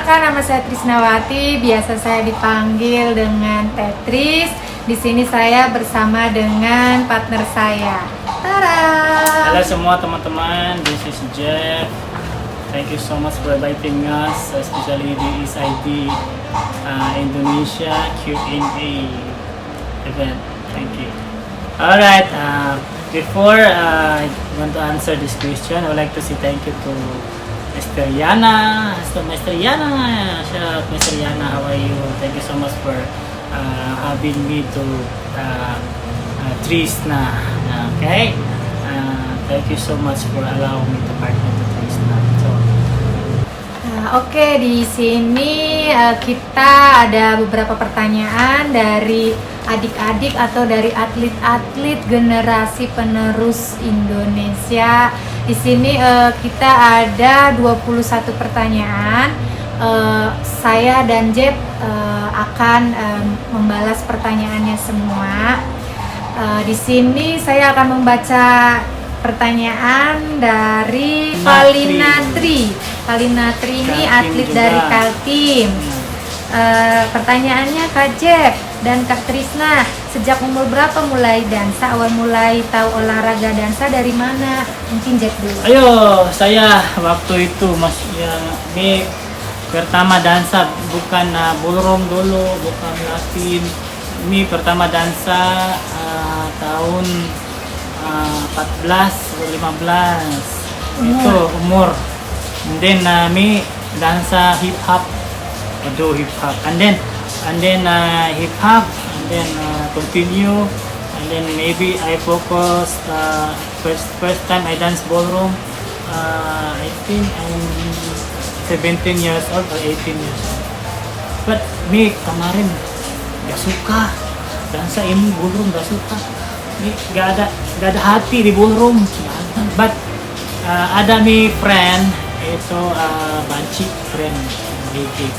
perkenalkan, nama saya Trisnawati, biasa saya dipanggil dengan Tetris. Di sini saya bersama dengan partner saya. Tada! Halo semua teman-teman, this is Jeff. Thank you so much for inviting us, especially the SID Indonesia Q&A event. Thank you. Alright, before I want to answer this question, I would like to say thank you to Mr. Yana. Mr. Yana, shout out Mr. Yana, how are you? Thank you so much for having me to Trisna. Okay? Thank you so much for allowing me to partner to Trisna. So, Oke, di sini kita ada beberapa pertanyaan dari adik-adik atau dari atlet-atlet generasi penerus Indonesia. Di sini kita ada 21 pertanyaan. Saya dan Jeb akan membalas pertanyaannya semua. Di sini saya akan membaca pertanyaan dari Valina Tri. Valina Tri ini atlet dari Kaltim. Pertanyaannya, Kak Jeb dan Kak Trisna, sejak umur berapa mulai dansa? Awal mulai tahu olahraga dansa dari mana? Mungkin Jeb dulu. ayo, saya waktu itu masih ini pertama dansa bukan ballroom dulu, bukan Latin. Ini pertama dansa tahun 14 atau 15 itu umur. And then me dansa hip hop, do hip hop, and then hip hop, and then continue, and then maybe I focus first time I dance ballroom. I think I'm 17 years old or 18 years old. But me kemarin gak suka dansa ini ballroom, gak suka. Ini gak ada hati di ballroom. But ada mi friend itu Banci friend Gigi.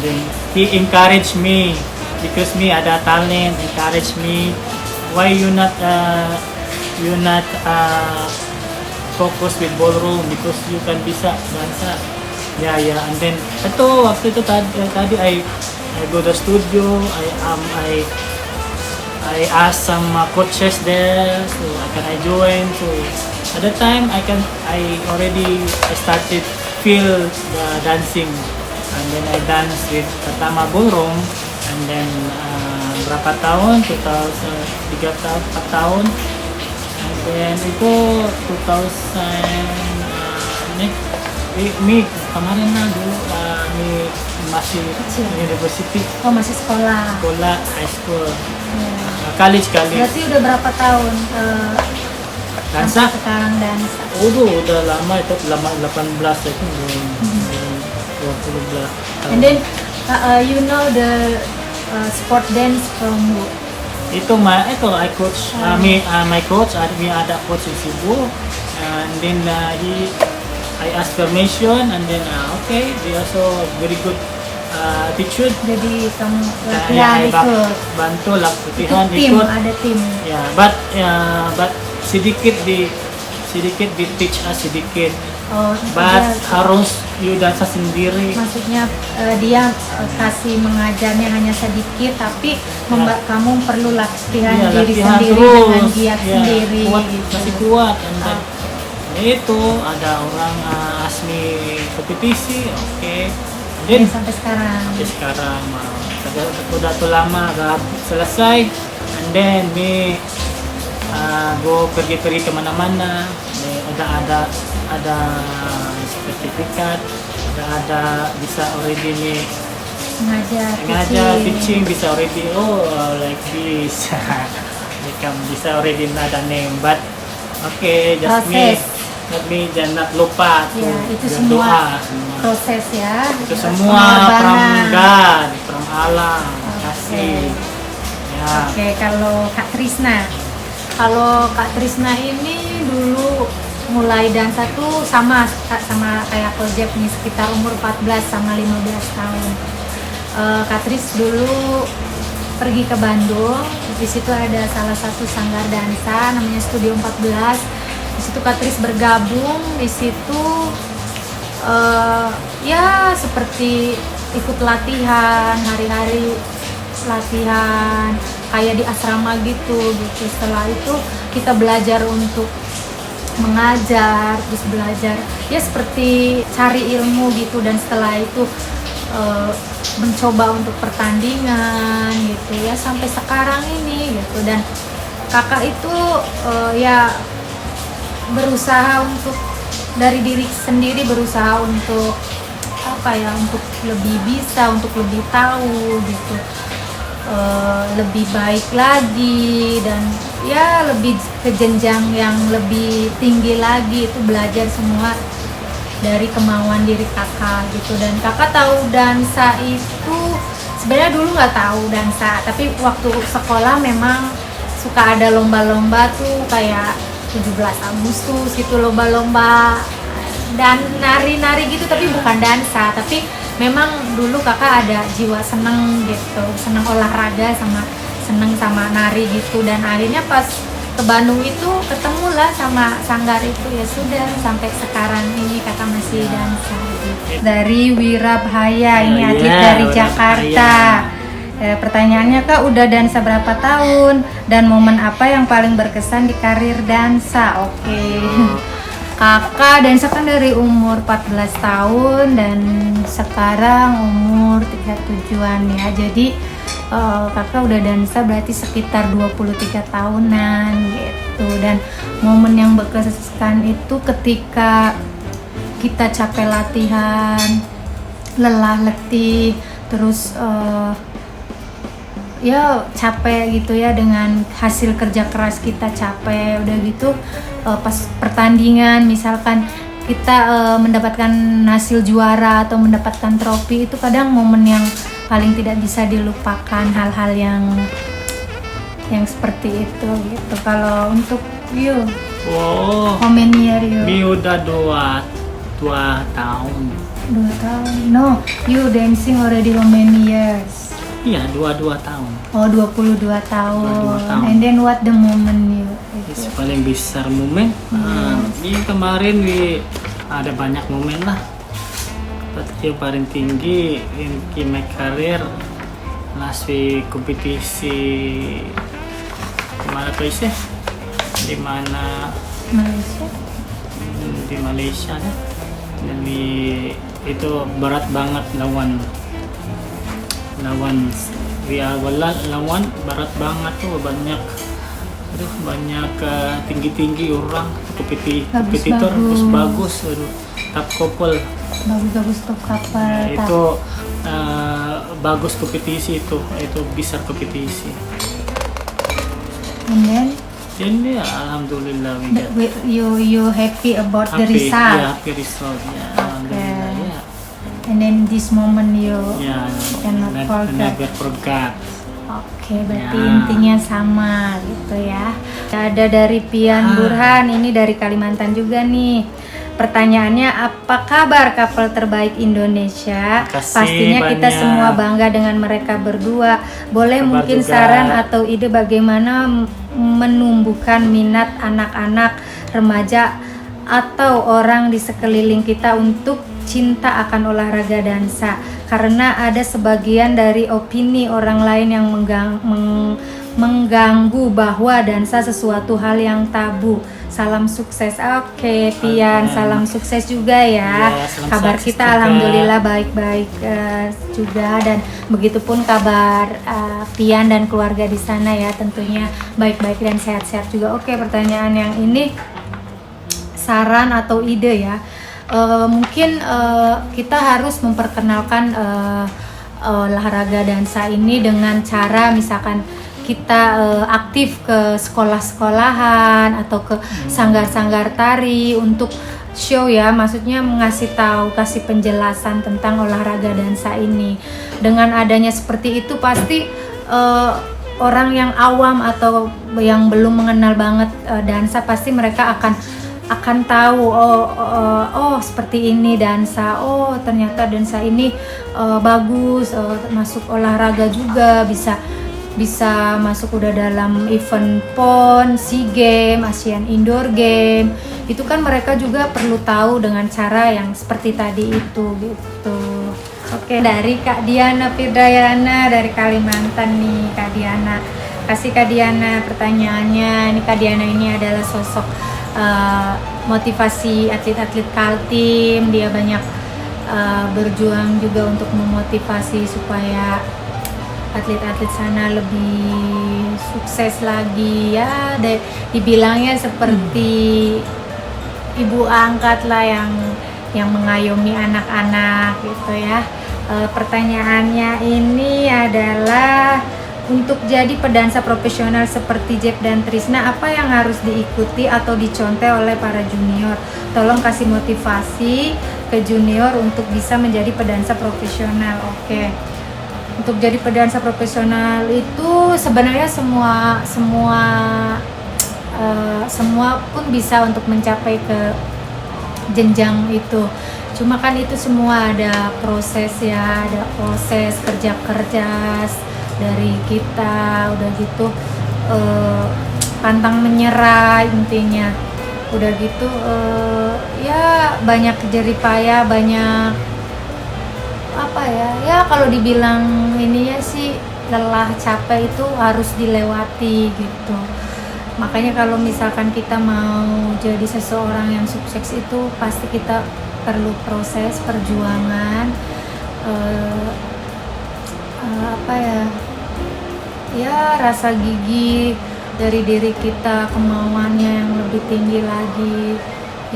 Then he encouraged me because me ada talent. Encourage me, why you not focus with ballroom because you can bisa dansa. Ya, and then itu waktu itu tadi I go to studio. I ask some coaches there, so I join. So at that time I started feel the dancing, and then I dance with pertama ballroom, and then berapa tahun, 3 tahun, 4 tahun, and then itu 2000 mi kemarin dulu mi masih university. Oh, masih sekolah High school. College. Berarti udah berapa tahun Dansa? sekarang dansa? Udah lama itu, 18 itu 20 tahun. And then you know the sport dance from who? Itu I coach, my coach, ada coach di Cebu, and then I ask permission, and then okay, they also very good attitude. Jadi kamu latihan ikut? Bantu latihan tim, ikut. ada tim. Ya, but sedikit di teach us sedikit. Oh, But harus you dansa sendiri. Maksudnya dia kasih mengajarnya hanya sedikit, tapi kamu perlu latihan diri latihan sendiri terus. dengan giat sendiri. Kuat, gitu. masih kuat. Itu ada orang asmi kompetisi, oke. Dan sampai sekarang. Udah tuh lama gak selesai, and then me go pergi kemana-mana. Ada sertifikat, ada bisa already nih ngajar teaching, bisa already like this. Bisa already ada name, but okay, just let me jangan lupa tuh. Ya, itu semua proses ya. Itu semua from God, from Allah. Kasih. Ya. Oke, kalau Kak Trisna. Kalau Kak Trisna ini dulu mulai dansa tuh sama kayak Kojek nih, sekitar umur 14 sama 15 tahun. Kak Tris dulu pergi ke Bandung, di situ ada salah satu sanggar dansa namanya Studio 14. Di situ Kak Tris bergabung, di situ ya seperti ikut latihan, hari-hari latihan kayak di asrama gitu. Setelah itu kita belajar untuk mengajar, terus belajar ya seperti cari ilmu gitu, dan setelah itu mencoba untuk pertandingan gitu ya sampai sekarang ini gitu. Dan kakak itu ya berusaha untuk dari diri sendiri, berusaha untuk untuk lebih bisa, untuk lebih tahu gitu, lebih baik lagi, dan ya lebih ke jenjang yang lebih tinggi lagi. Itu belajar semua dari kemauan diri kakak gitu. Dan kakak tahu dansa itu sebenarnya dulu nggak tahu dansa, tapi waktu sekolah memang suka ada lomba-lomba tuh kayak 17 Agustus gitu, lomba-lomba dan nari-nari gitu, tapi bukan dansa. Tapi memang dulu kakak ada jiwa seneng gitu, seneng olahraga sama seneng sama nari gitu. Dan akhirnya pas ke Bandung itu ketemulah sama sanggar itu, ya sudah sampai sekarang ini kakak masih dansa gitu. Dari Wirabhaya, ini atlet dari Jakarta. Pertanyaannya, Kak, udah dansa berapa tahun dan momen apa yang paling berkesan di karir dansa? Oke. Kakak dansa kan dari umur 14 tahun dan sekarang umur 37-an ya. Jadi kakak udah dansa berarti sekitar 23 tahunan gitu. Dan momen yang berkesan itu ketika kita capek latihan, lelah letih, terus ya capek gitu ya, dengan hasil kerja keras kita capek, udah gitu pas pertandingan misalkan kita mendapatkan hasil juara atau mendapatkan trofi, itu kadang momen yang paling tidak bisa dilupakan, hal-hal yang seperti itu gitu. Kalau untuk you, how many year you? Mi udah 2 tahun. 2 tahun. No, you dancing already how many years? Iya, 22 tahun. Oh, 22 tahun. 22 tahun. And then what the moment you? Yes, paling besar momen. Ini kemarin ada banyak momen lah. Tapi yang paling tinggi in my career last week kompetisi di mana place? Di mana? Malaysia. Di Malaysia ya. Dan itu berat banget lawan lawan berat banget tuh, banyak tinggi orang kompetitor bagus, top couple bagus top couple ya, itu bagus kompetisi itu besar kompetisi. And then ya alhamdulillah you happy about the result. Ya, happy result ya, alhamdulillah ya. And then this moment you cannot forget. forget. Oke, berarti intinya sama gitu ya. Ada dari Pian Burhan, ini dari Kalimantan juga nih. Pertanyaannya, apa kabar couple terbaik Indonesia? Pastinya kita semua bangga dengan mereka berdua. Boleh kabar mungkin juga saran atau ide bagaimana menumbuhkan minat anak-anak, remaja atau orang di sekeliling kita untuk cinta akan olahraga dansa, karena ada sebagian dari opini orang lain yang mengganggu bahwa dansa sesuatu hal yang tabu. Salam sukses. Oke, Pian, salam sukses juga ya. Kabar kita juga alhamdulillah baik-baik juga, dan begitupun kabar Pian dan keluarga di sana ya, tentunya baik-baik dan sehat-sehat juga. Oke, pertanyaan yang ini saran atau ide ya. Mungkin kita harus memperkenalkan olahraga dansa ini dengan cara misalkan kita aktif ke sekolah-sekolahan atau ke sanggar-sanggar tari untuk show ya, maksudnya ngasih tahu, kasih penjelasan tentang olahraga dansa ini. Dengan adanya seperti itu pasti orang yang awam atau yang belum mengenal banget dansa, pasti mereka akan tahu oh seperti ini dansa, oh ternyata dansa ini bagus, masuk olahraga juga, bisa masuk udah dalam event PON, SEA Games, Asian Indoor Game. Itu kan mereka juga perlu tahu dengan cara yang seperti tadi itu gitu. Oke, dari Kak Diana Firdayana dari Kalimantan nih, Kak Diana. Kasih Kak Diana pertanyaannya. Ini Kak Diana ini adalah sosok motivasi atlet-atlet Kaltim. Dia banyak berjuang juga untuk memotivasi supaya atlet-atlet sana lebih sukses lagi ya. Dibilangnya seperti ibu angkat lah yang mengayomi anak-anak gitu ya. Pertanyaannya ini adalah, untuk jadi pedansa profesional seperti Jeb dan Trisna, apa yang harus diikuti atau dicontoh oleh para junior? Tolong kasih motivasi ke junior untuk bisa menjadi pedansa profesional. Oke. Untuk jadi pedansa profesional itu sebenarnya semua pun bisa untuk mencapai ke jenjang itu. Cuma kan itu semua ada proses ya, ada proses kerja keras dari kita, udah gitu pantang menyerah intinya. Udah gitu ya banyak jeripaya, banyak apa ya kalau dibilang ini ya sih, lelah capek itu harus dilewati gitu. Makanya kalau misalkan kita mau jadi seseorang yang sukses itu pasti kita perlu proses perjuangan, rasa gigih dari diri kita, kemauannya yang lebih tinggi lagi.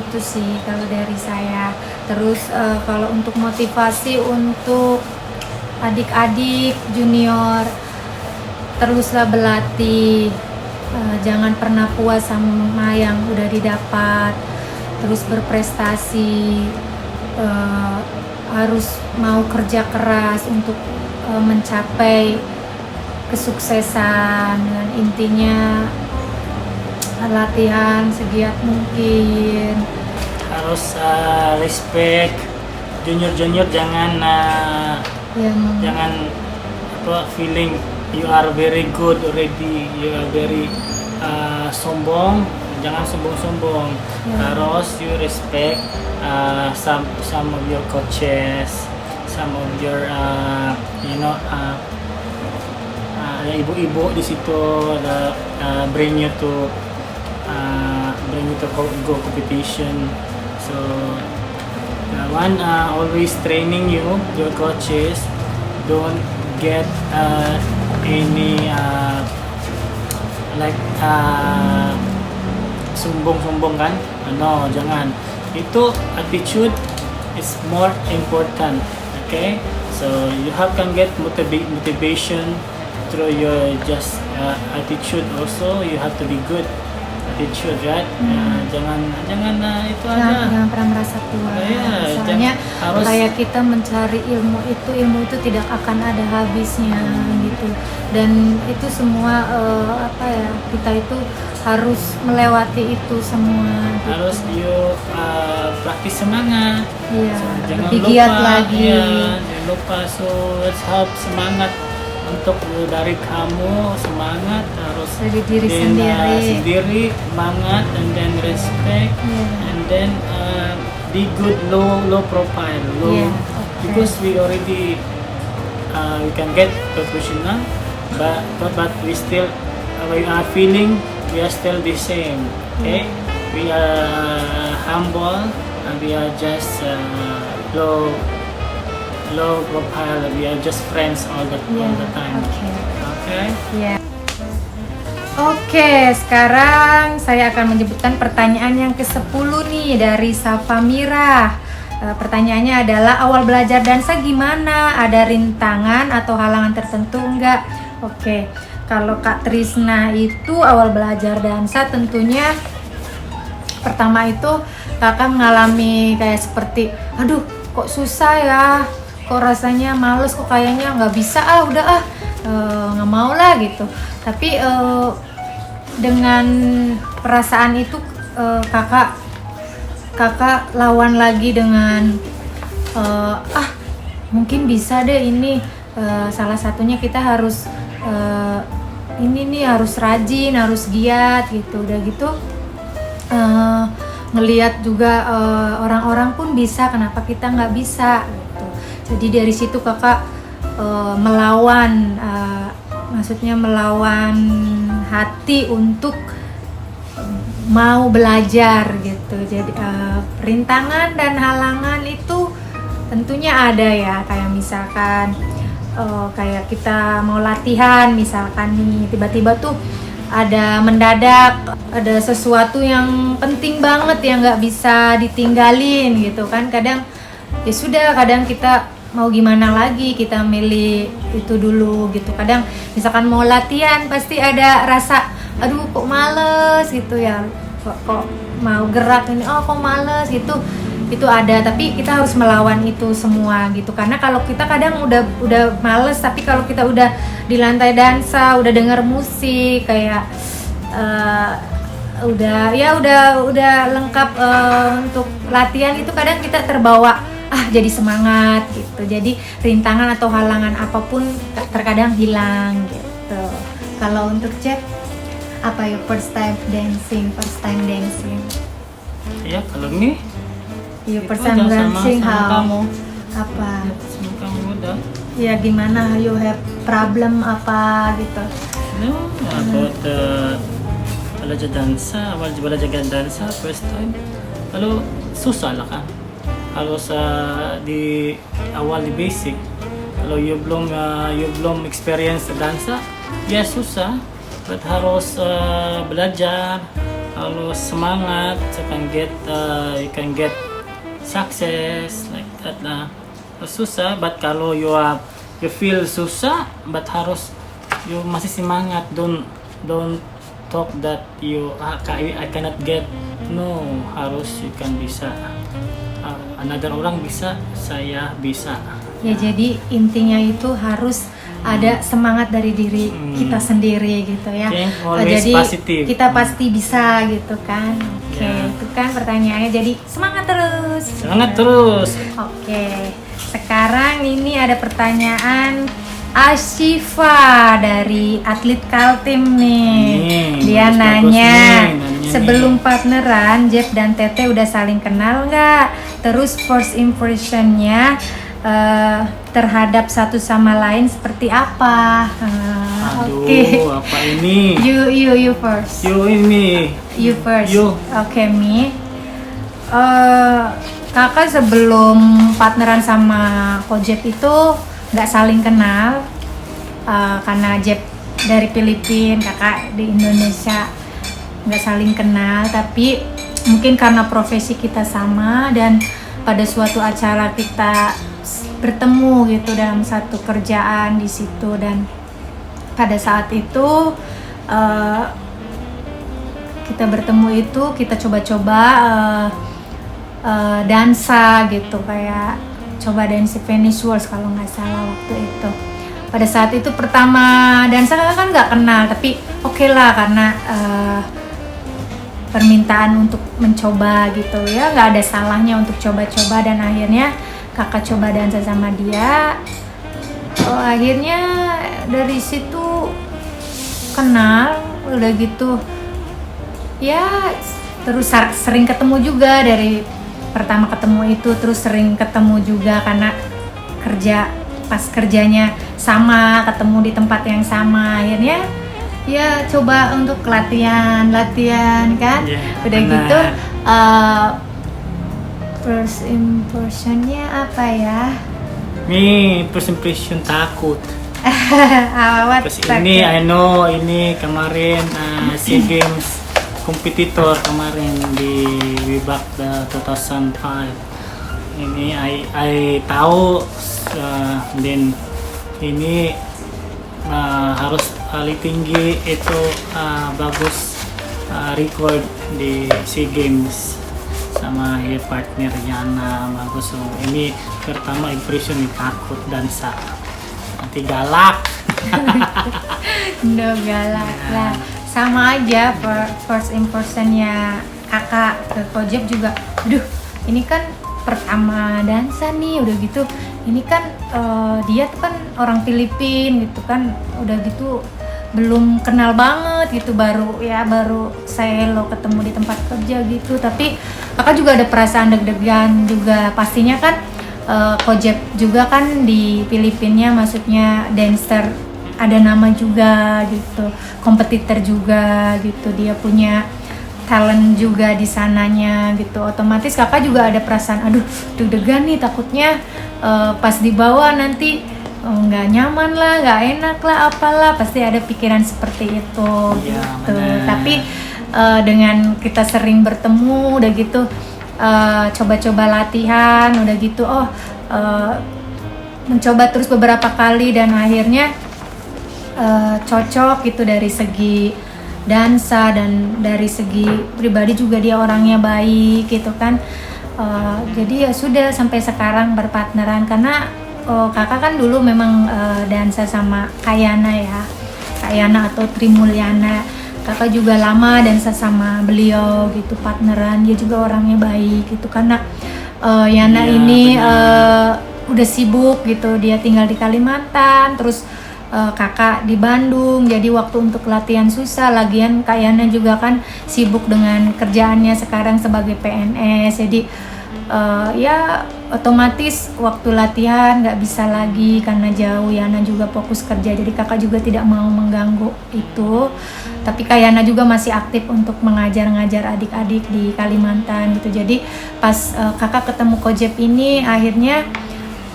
Itu sih kalau dari saya. Terus kalau untuk motivasi untuk adik-adik junior, teruslah berlatih. Jangan pernah puas sama yang udah didapat, terus berprestasi, harus mau kerja keras untuk mencapai kesuksesan. Dan intinya latihan segiat mungkin. Harus respect junior, jangan feeling you are very good already, you are very sombong. Jangan sombong. Harus you respect some of your coaches, some of your ibu-ibu di situ, bring you to go competition. So always training you, your coaches. Don't get any sombong kan? No, jangan. Itu attitude is more important. Okay, so you can get motivation through your just attitude. Also, you have to be good attitude, right? Jangan itu aja. Jangan pernah merasa tua. Soalnya kayak kita mencari ilmu itu tidak akan ada habisnya gitu. Dan itu semua kita itu harus melewati itu semua. Gitu. Harus praktis semangat. Iya. So, jangan lebih lupa giat lagi. Ya, jangan lupa. So let's help semangat untuk dari kamu, semangat harus dari diri sendiri semangat, and then respect, and then be good, low profile, okay. Because we already we can get professional, but we still we are feeling we are still the same. Okay, we are humble and we are just low profile, we are just friends all the time. Okay. Yeah. Oke, sekarang saya akan menyebutkan pertanyaan yang ke-10 nih dari Safa Mira. Pertanyaannya adalah, awal belajar dansa gimana? Ada rintangan atau halangan tertentu enggak? Oke, kalau Kak Trisna itu awal belajar dansa tentunya pertama itu kakak mengalami kayak seperti, aduh kok susah ya, kok rasanya males, kok kayaknya nggak bisa, nggak mau lah gitu. Tapi dengan perasaan itu kakak lawan lagi dengan mungkin bisa deh ini. Salah satunya kita harus harus rajin, harus giat gitu. Udah gitu ngelihat juga orang-orang pun bisa, kenapa kita nggak bisa gitu. Jadi dari situ kakak melawan, maksudnya melawan hati untuk mau belajar gitu. Jadi rintangan dan halangan itu tentunya ada ya, kayak misalkan kayak kita mau latihan misalkan nih, tiba-tiba tuh ada mendadak ada sesuatu yang penting banget yang nggak bisa ditinggalin gitu kan. Kadang ya sudah, kadang kita mau gimana lagi, kita milih itu dulu gitu. Kadang misalkan mau latihan pasti ada rasa aduh kok males gitu ya, kok mau gerak ini kok males gitu, itu ada. Tapi kita harus melawan itu semua gitu, karena kalau kita kadang udah males, tapi kalau kita udah di lantai dansa, udah denger musik kayak udah lengkap untuk latihan, itu kadang kita terbawa jadi semangat gitu. Jadi rintangan atau halangan apapun terkadang hilang gitu. Kalau untuk Jeff, apa your first time dancing? Ya kalau ini Your itu first time aja dancing sama how? kamu. Apa? Sama kamu udah. Ya gimana, you have problem apa gitu? No, about belajar dansa, awal belajar dansa first time. Kalau susah lah kan. Kalau di awal di basic, kalau you belum experience dansa, ya susah. But harus belajar, harus semangat, you can get success like that lah. Susah, but kalau you feel susah, but harus you masih semangat. Don't talk that I cannot get. No, harus you can bisa. Another orang bisa, saya bisa. Ya jadi intinya itu harus ada semangat dari diri kita sendiri gitu ya. Jadi positive. Kita pasti bisa gitu kan. Oke, Yeah. itu kan pertanyaannya. Jadi semangat terus. Semangat terus. Oke, sekarang ini ada pertanyaan Ashifa dari atlet Kaltim nih. Dia bagus nanya, nih. sebelum partneran Jeff dan Tete udah saling kenal nggak? Terus first impressionnya terhadap satu sama lain seperti apa? Aduh, Oke. apa ini? You first. You first. You. Oke, Mi. Kakak sebelum partneran sama Ko Jeff itu nggak saling kenal, karena Jeff dari Filipina, kakak di Indonesia, nggak saling kenal. Tapi mungkin karena profesi kita sama dan pada suatu acara kita bertemu gitu dalam satu kerjaan di situ, dan pada saat itu kita bertemu itu kita coba-coba dansa gitu, kayak coba dance Venice Waltz kalau nggak salah waktu itu. Pada saat itu pertama dansa kan nggak kenal, tapi oke lah karena permintaan untuk mencoba gitu ya, nggak ada salahnya untuk coba-coba. Dan akhirnya kakak coba dansa sama dia. Akhirnya dari situ kenal, udah gitu ya terus sering ketemu juga. Dari pertama ketemu itu terus sering ketemu juga karena pas kerjanya sama, ketemu di tempat yang sama. Akhirnya ya coba untuk latihan kan. Udah benar. gitu first impressionnya apa ya? First impression takut. Awat Terus ini I know ini kemarin SEA Games kompetitor kemarin di Wibak 2005. Ini I tahu, dan ini harus paling tinggi itu bagus record di SEA Games sama partner Yana bagus. So, ini pertama impression ini takut dansa, nanti galak. No galak lah, sama aja first impressionnya kakak ke Ko Jeff juga. Aduh, ini kan pertama dansa nih, udah gitu ini kan dia tuh kan orang Filipina gitu kan, udah gitu belum kenal banget gitu, baru saya hello ketemu di tempat kerja gitu. Tapi kakak juga ada perasaan deg-degan juga pastinya kan, Kojep juga kan di Filipina, maksudnya dancer ada nama juga gitu, kompetitor juga gitu, dia punya talent juga di sananya gitu. Otomatis kakak juga ada perasaan aduh deg-degan nih, takutnya pas dibawa nanti nggak nyaman lah, nggak enak lah, apalah, pasti ada pikiran seperti itu Iya, gitu. benar. Tapi dengan kita sering bertemu udah gitu, coba-coba latihan udah gitu, mencoba terus beberapa kali dan akhirnya cocok gitu dari segi dansa dan dari segi pribadi juga dia orangnya baik gitu kan. Jadi ya sudah sampai sekarang berpartneran karena kakak kan dulu memang dansa sama Kayana ya, Kayana atau Trimulyana. Kakak juga lama dansa sama beliau gitu, partneran. Dia juga orangnya baik gitu karena Yana Iya, ini benar. udah sibuk gitu, dia tinggal di Kalimantan, terus kakak di Bandung, jadi waktu untuk latihan susah. Lagian Kak Yana juga kan sibuk dengan kerjaannya sekarang sebagai PNS, jadi ya otomatis waktu latihan nggak bisa lagi karena jauh. Yana juga fokus kerja, jadi kakak juga tidak mau mengganggu itu. Tapi Kak Yana juga masih aktif untuk mengajar-ngajar adik-adik di Kalimantan gitu. Jadi pas kakak ketemu Kojep ini, akhirnya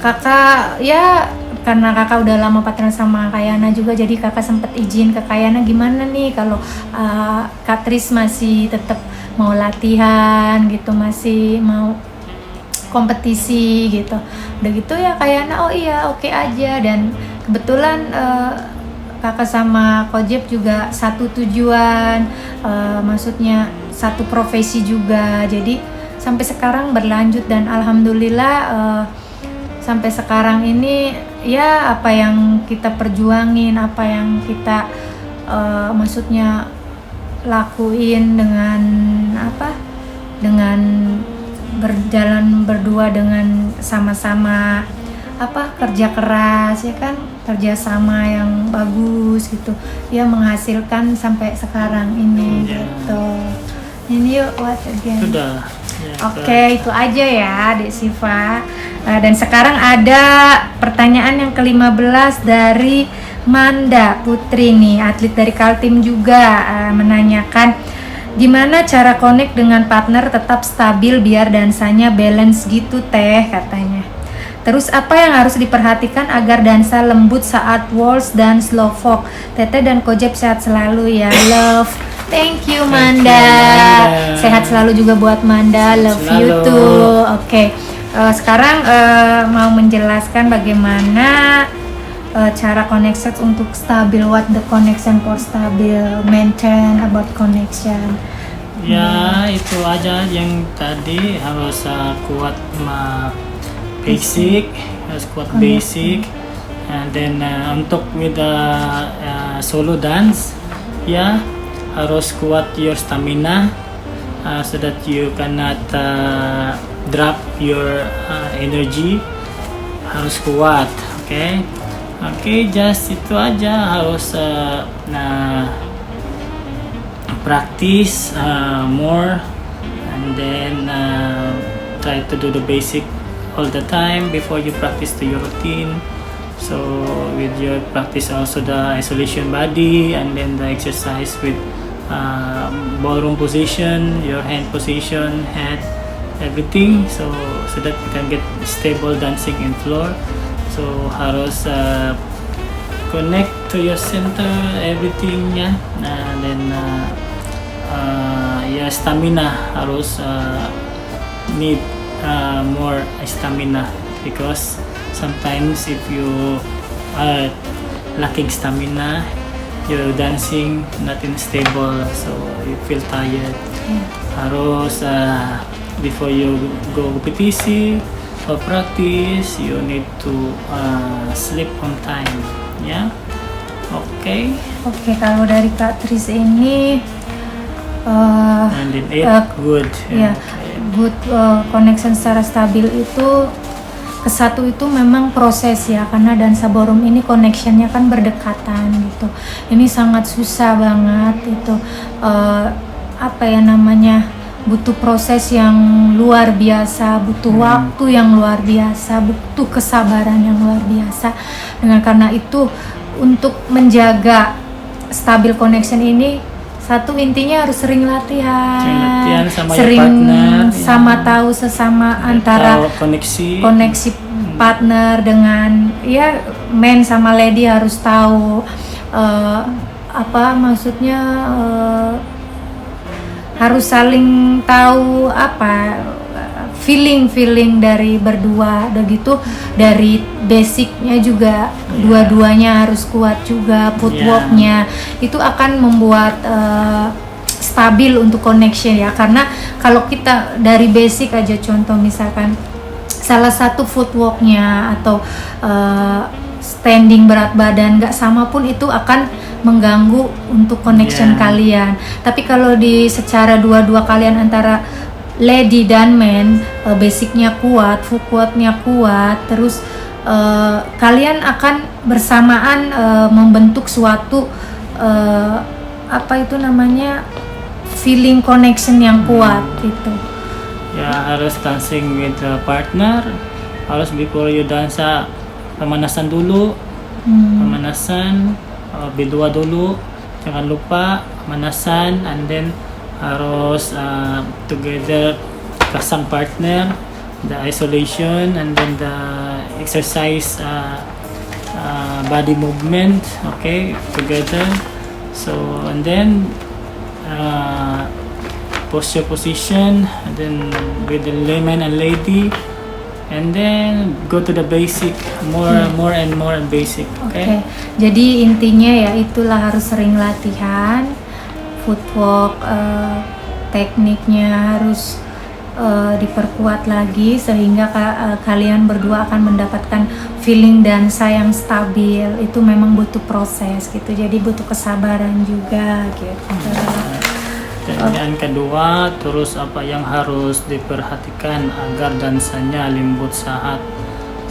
kakak ya karena kakak udah lama pacaran sama Kayana juga, jadi kakak sempet izin ke Kayana gimana nih kalau Kak Tris masih tetap mau latihan gitu, masih mau kompetisi gitu. Udah gitu ya Kayana, oh iya oke aja. Dan kebetulan kakak sama Kojep juga satu tujuan, maksudnya satu profesi juga, jadi sampai sekarang berlanjut. Dan alhamdulillah sampai sekarang ini ya apa yang kita perjuangin, apa yang kita maksudnya lakuin dengan dengan berjalan berdua dengan sama-sama kerja keras ya kan, kerja sama yang bagus gitu ya, menghasilkan sampai sekarang ini gitu. Ini yuk what again. Sudah. Ya, Oke, itu aja ya Dek Siva. Dan sekarang ada pertanyaan yang ke-15 dari Manda Putri nih, atlet dari Kaltim juga, menanyakan gimana cara connect dengan partner tetap stabil biar dansanya balance gitu teh katanya. Terus apa yang harus diperhatikan agar dansa lembut saat waltz dan slow folk? Teteh dan Kojep sehat selalu ya, love. Thank you Manda. Manda. Sehat selalu juga buat Manda, love you Selalu. too. Oke. Sekarang mau menjelaskan bagaimana cara connection untuk stabil. What the connection for stabil? Maintain about connection. Ya, itu aja yang tadi harus kuat basic, harus kuat basic. And then untuk with the solo dance, ya harus kuat your stamina so that you cannot drop your energy. Harus kuat, oke, just itu aja. Harus practice more, and then try to do the basic all the time before you practice to your routine. So with your practice also the isolation body, and then the exercise with ballroom position, your hand position, head, everything, so that you can get stable dancing in floor. So harus connect to your center, everything ya, and then ya stamina harus need more stamina, because sometimes if you are lacking stamina, your dancing not stable, so you feel tired. Harus before you go competition or practice, you need to sleep on time, ya. Oke, Kalau dari Kak Tris ini and then eat good. ya, good connection secara stabil itu kesatu itu memang proses ya, karena dansa ballroom ini connectionnya kan berdekatan gitu. Ini sangat susah banget itu butuh butuh proses yang luar biasa, butuh waktu yang luar biasa, butuh kesabaran yang luar biasa. Dengan karena itu, untuk menjaga stabil connection ini, satu intinya harus sering latihan, sama partner, sama tahu sesama antara tahu koneksi partner dengan man sama lady harus tahu apa maksudnya, harus saling tahu apa feeling dari berdua. Udah gitu dari basicnya juga dua-duanya harus kuat juga, footworknya itu akan membuat stabil untuk connection ya. Karena kalau kita dari basic aja, contoh misalkan salah satu footworknya atau standing berat badan nggak sama pun, itu akan mengganggu untuk connection kalian. Tapi kalau di secara dua-dua kalian antara lady dan man, basicnya kuat, footworknya kuat, terus kalian akan bersamaan membentuk suatu apa itu namanya, feeling connection yang kuat itu. Ya, harus dancing with the partner. Harus before you dance, pemanasan dulu. Pemanasan berdua dulu, jangan lupa pemanasan, and then harus together pasang partner, the isolation, and then the exercise body movement, okay, together. So and then posture position, and then with the man and lady, and then go to the basic, more and more basic. Okay. Jadi intinya ya itulah, harus sering latihan, footwork, tekniknya harus diperkuat lagi sehingga kalian berdua akan mendapatkan feeling dansa yang stabil. Itu memang butuh proses gitu, jadi butuh kesabaran juga gitu. Dan yang kedua, terus apa yang harus diperhatikan agar dansanya lembut saat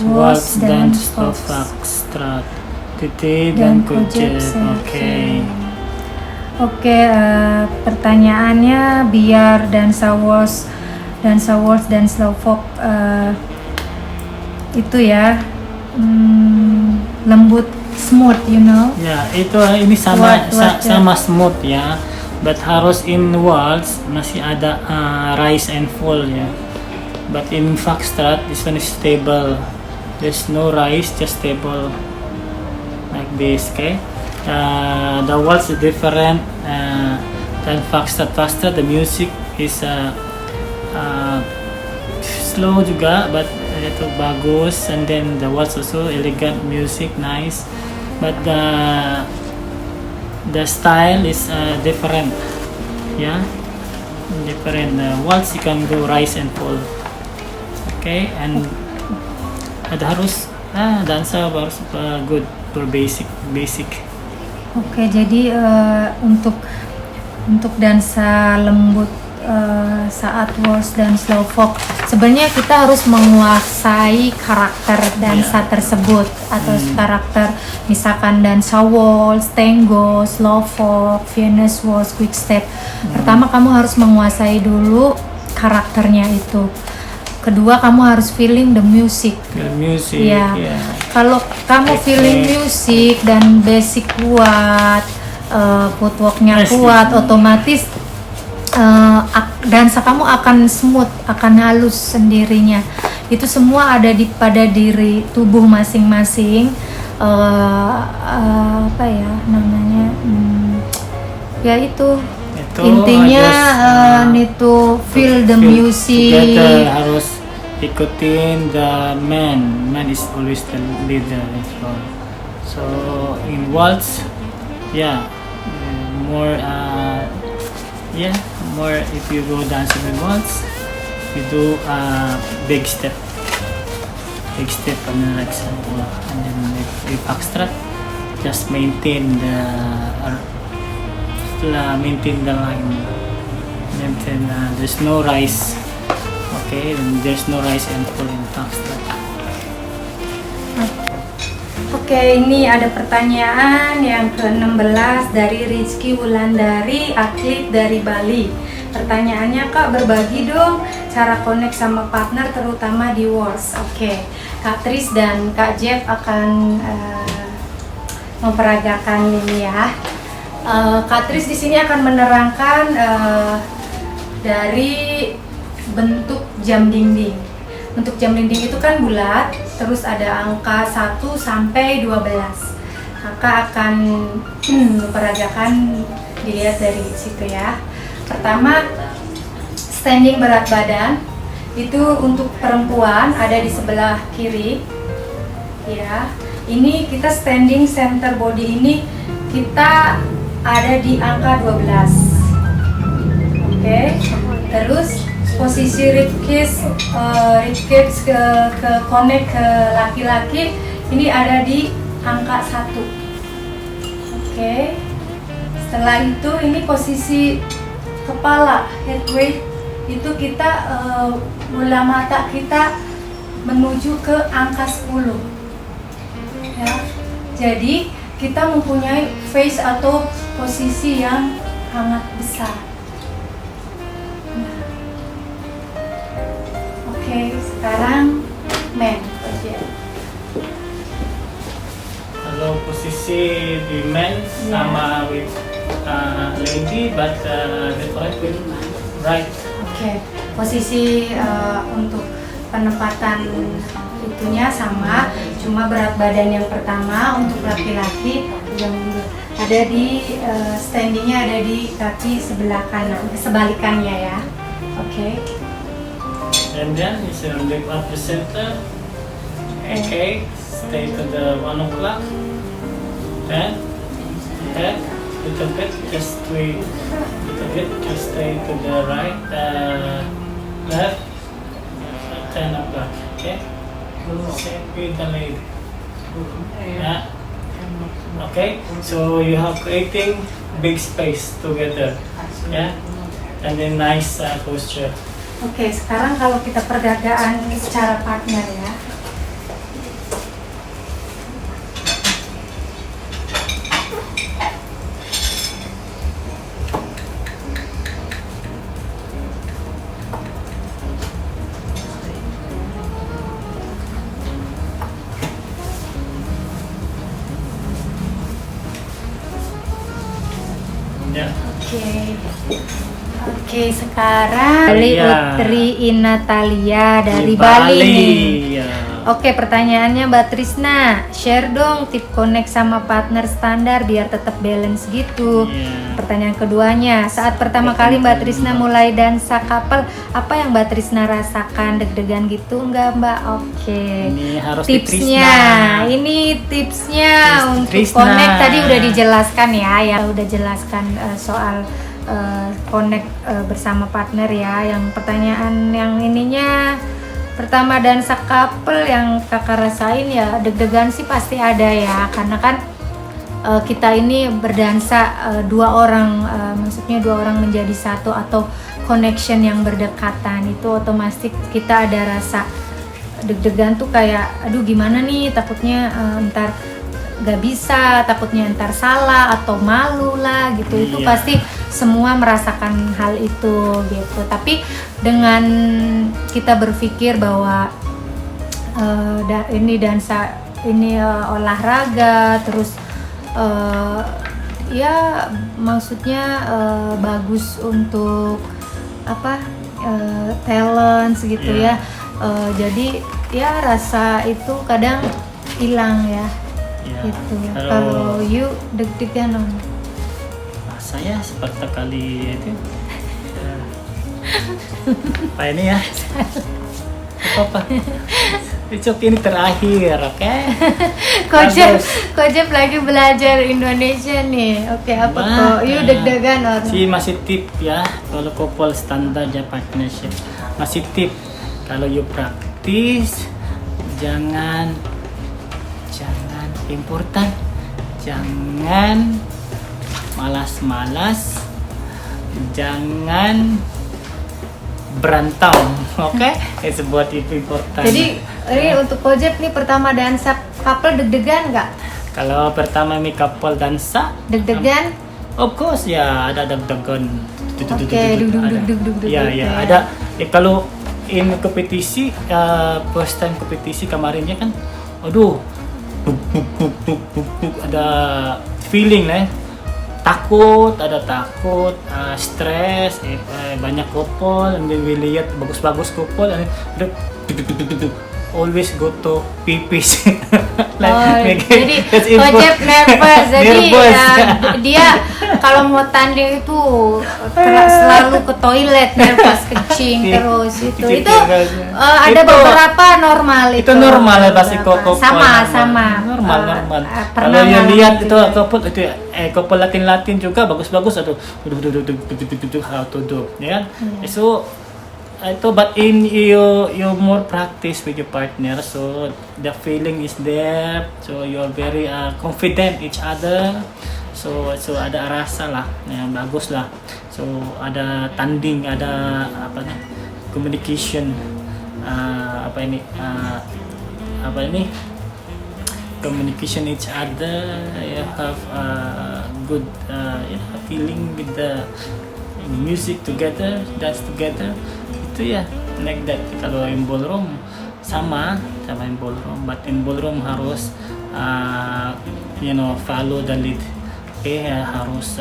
waltz dan foxtrot, titi dan kojek. Oke, pertanyaannya, biar dansa waltz dan slow folk itu ya lembut, smooth, you know. Ya, itu ini sama smooth ya. But harus in waltz masih ada rise and fall ya. But in foxtrot, this one is stable. There's no rise, just stable like this. Okay. The waltz is different than foxtrot. Foxtrot, the music is slow juga, but itu bagus. And then the waltz also elegant music, nice. But the style is different, different. Waltz you can go rise and fall, okay, and ada harus dansa harus good for basic. Oke, jadi untuk dansa lembut saat waltz dan slow folk, sebenarnya kita harus menguasai karakter dansa tersebut, atau karakter misalkan dansa waltz, tango, slow folk, Viennese waltz, quick step. Pertama kamu harus menguasai dulu karakternya itu. Kedua, kamu harus feeling the music. Ya. Kalau kamu feeling music dan basic kuat, footworknya kuat, otomatis dansa kamu akan smooth, akan halus sendirinya. Itu semua ada pada diri tubuh masing-masing. Apa ya namanya? Ya itu intinya need to feel the music. Together harus ikutin the man. Man is always the leader as well. So in waltz, more if you go dancing with waltz, you do big step on the example, and then with foxtrot, just maintain the line, maintain there's no rise, okay, and there's no rise and fall in foxtrot. Oke, ini ada pertanyaan yang ke-16 dari Rizky Wulandari, atlet dari Bali. Pertanyaannya Kak, berbagi dong cara connect sama partner terutama di Wars. Oke, Kak Tris dan Kak Jeff akan memperagakan ini ya. Kak Tris di sini akan menerangkan dari bentuk jam dinding. Bentuk jam dinding itu kan bulat, terus ada angka 1 sampai 12. Kakak akan memperagakan, dilihat dari situ ya. Pertama, standing berat badan itu untuk perempuan ada di sebelah kiri ya. Ini kita standing center body ini kita ada di angka 12. Oke. Terus posisi ribcage ke connect ke laki-laki ini ada di angka 1. Oke. Setelah itu ini posisi kepala, head weight itu kita bola mata kita menuju ke angka 10 ya. Jadi kita mempunyai face atau posisi yang sangat besar. Nah. Oke, sekarang men aja. Kalau posisi di men sama with lady, but different with right. Oke, posisi untuk penempatan itunya sama, cuma berat badan yang pertama untuk laki-laki yang ada di standingnya ada di kaki sebelah kanan, sebalikannya ya. Oke. And then you should lift up the center. Okay, stay to the 1 o'clock. Then, little bit, just twist, little bit, just stay to the right, left, 10 o'clock. Okay, same with the lady. Yeah. Okay, so you have creating big space together. Yeah, and then nice posture. Oke, sekarang kalau kita perdagangan secara partner ya. Ya. Oke, sekarang dari Talia. Utri Inatalia dari Di Bali nih. Ya. Oke, pertanyaannya Mbak Trisna, share dong tip connect sama partner standar biar tetap balance gitu. Iya. Pertanyaan keduanya, saat pertama kali Mbak Trisna mulai dansa couple, apa yang Mbak Trisna rasakan, deg-degan gitu enggak Mbak? Oke. Ini harus Tipsnya, ini tipsnya untuk Trisna. connect tadi udah dijelaskan ya udah jelaskan soal connect bersama partner ya. Yang pertanyaan yang ininya pertama dansa couple yang kakak rasain ya deg-degan sih pasti ada ya, karena kan kita ini berdansa dua orang, maksudnya dua orang menjadi satu atau connection yang berdekatan, itu otomatis kita ada rasa deg-degan tuh kayak aduh gimana nih, takutnya ntar gak bisa, takutnya ntar salah atau malu lah gitu. Itu Iya. pasti semua merasakan hal itu gitu. Tapi dengan kita berpikir bahwa ini dansa, ini olahraga, terus ya maksudnya bagus untuk apa, talent gitu Iya. ya. Jadi ya rasa itu kadang hilang ya. Ya. Gitu. Kalau you deg-degan on. Saya seperti kali itu. Apa ini ya? Apa? Itu ini terakhir, oke? Kojep lagi belajar Indonesia nih. Oke, apa kok? You deg-degan on. Si masih tip ya, kalau couple standar ya partnership. Masih tip, kalau you praktis, jangan important, jangan malas-malas, jangan berantem, oke? Itu buat itu important. Jadi ini untuk Kojep nih pertama dansa couple deg-degan nggak? Kalau pertama mi couple dansa, Deg-degan? of course ya ada deg-degan duduk. Ya, ada. Kalau in kompetisi, first time kompetisi kemarinnya kan, aduh, ada feeling lah. Takut, stres, banyak couple, and then we lihat bagus-bagus couple, and then always go to pipis. Jadi Kojep nervous. Jadi dia kalau mau tanding itu selalu ke toilet, nervous, kencing terus itu. Ada beberapa normal itu. Itu normal pasti couple. Sama. Normal. Pernah Kalau yang lihat itu couple itu couple Latin juga bagus-bagus atau how to do, ya. So itu, but in you more practice with your partner, so the feeling is there, so you're very confident each other, so ada rasa lah yang bagus lah, so ada tanding, ada communication, communication each other, you have good feeling with the music together, dance together. Itu ya, like that. Kalau in ballroom sama in ballroom, but in ballroom harus follow the lead. Harus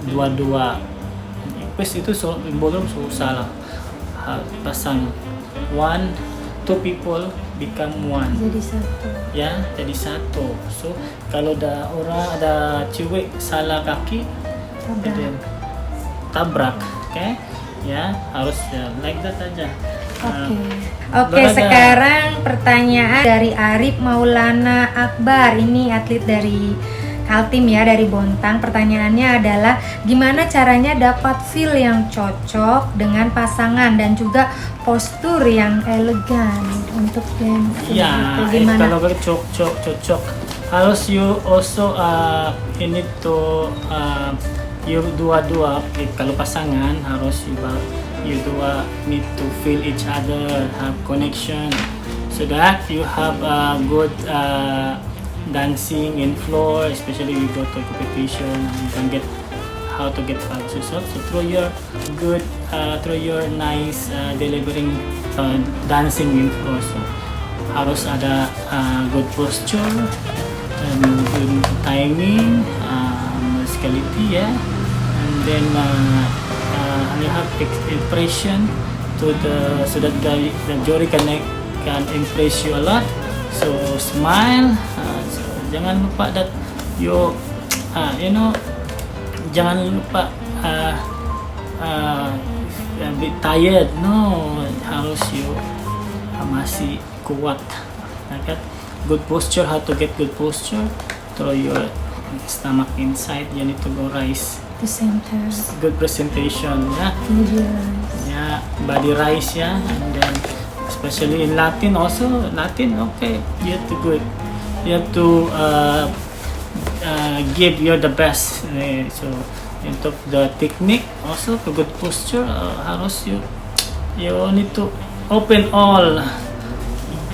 dua-dua. Pas itu in ballroom susah lah. Pasang two people become one. Jadi satu. Ya, jadi satu. So kalau ada cewek salah kaki, tabrak, okay? Ya, harus like that aja. Oke, sekarang pertanyaan dari Arif Maulana Akbar. Ini atlet dari Kaltim ya, dari Bontang. Pertanyaannya adalah gimana caranya dapat feel yang cocok dengan pasangan dan juga postur yang elegan untuk dance. Ya, kalau cocok harus you also you need to you dua-dua, kalau pasangan harus you dua need to feel each other, have connection, so that you have a good dancing in floor, especially we go to competition, you can get how to get fast results. So through your nice delivering dancing in floor, so harus ada good posture and good timing, musicality, ya. And then you have impression so that the jury can impress you a lot. So smile. So jangan lupa that you jangan lupa be tired. No, harus you masih kuat. Good posture. How to get good posture? Throw your stomach inside. You need to go rise. The center. Good presentation, ya. Yeah, body rise, ya. And then especially in Latin also. Latin, okay. You have to good. You have to give your the best. So into the technique also, to good posture, harus you need to open all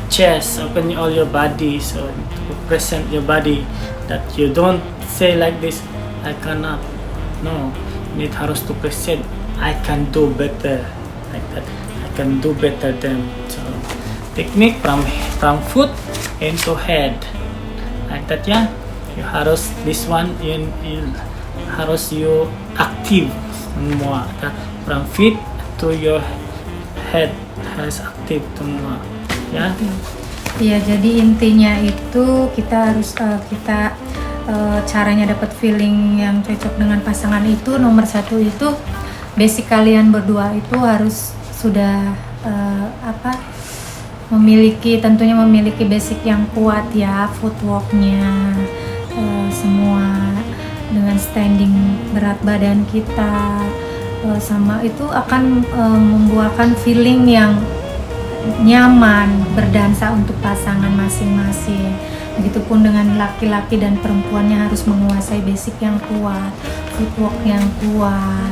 chest, open all your body, so to present your body, that you don't say like this, I cannot. No, need harus to present, I can do better, like that. I can do better than. So technique from foot into head, like that, ya. You harus this one in harus you active semua, from feet to your head harus aktif semua, ya. Iya, jadi intinya itu kita harus caranya dapat feeling yang cocok dengan pasangan itu, nomor satu itu basic kalian berdua itu harus sudah tentunya memiliki basic yang kuat, ya, footworknya, semua dengan standing berat badan kita, sama itu akan membuahkan feeling yang nyaman berdansa untuk pasangan masing-masing. Begitupun dengan laki-laki dan perempuannya harus menguasai basic yang kuat, footwork yang kuat,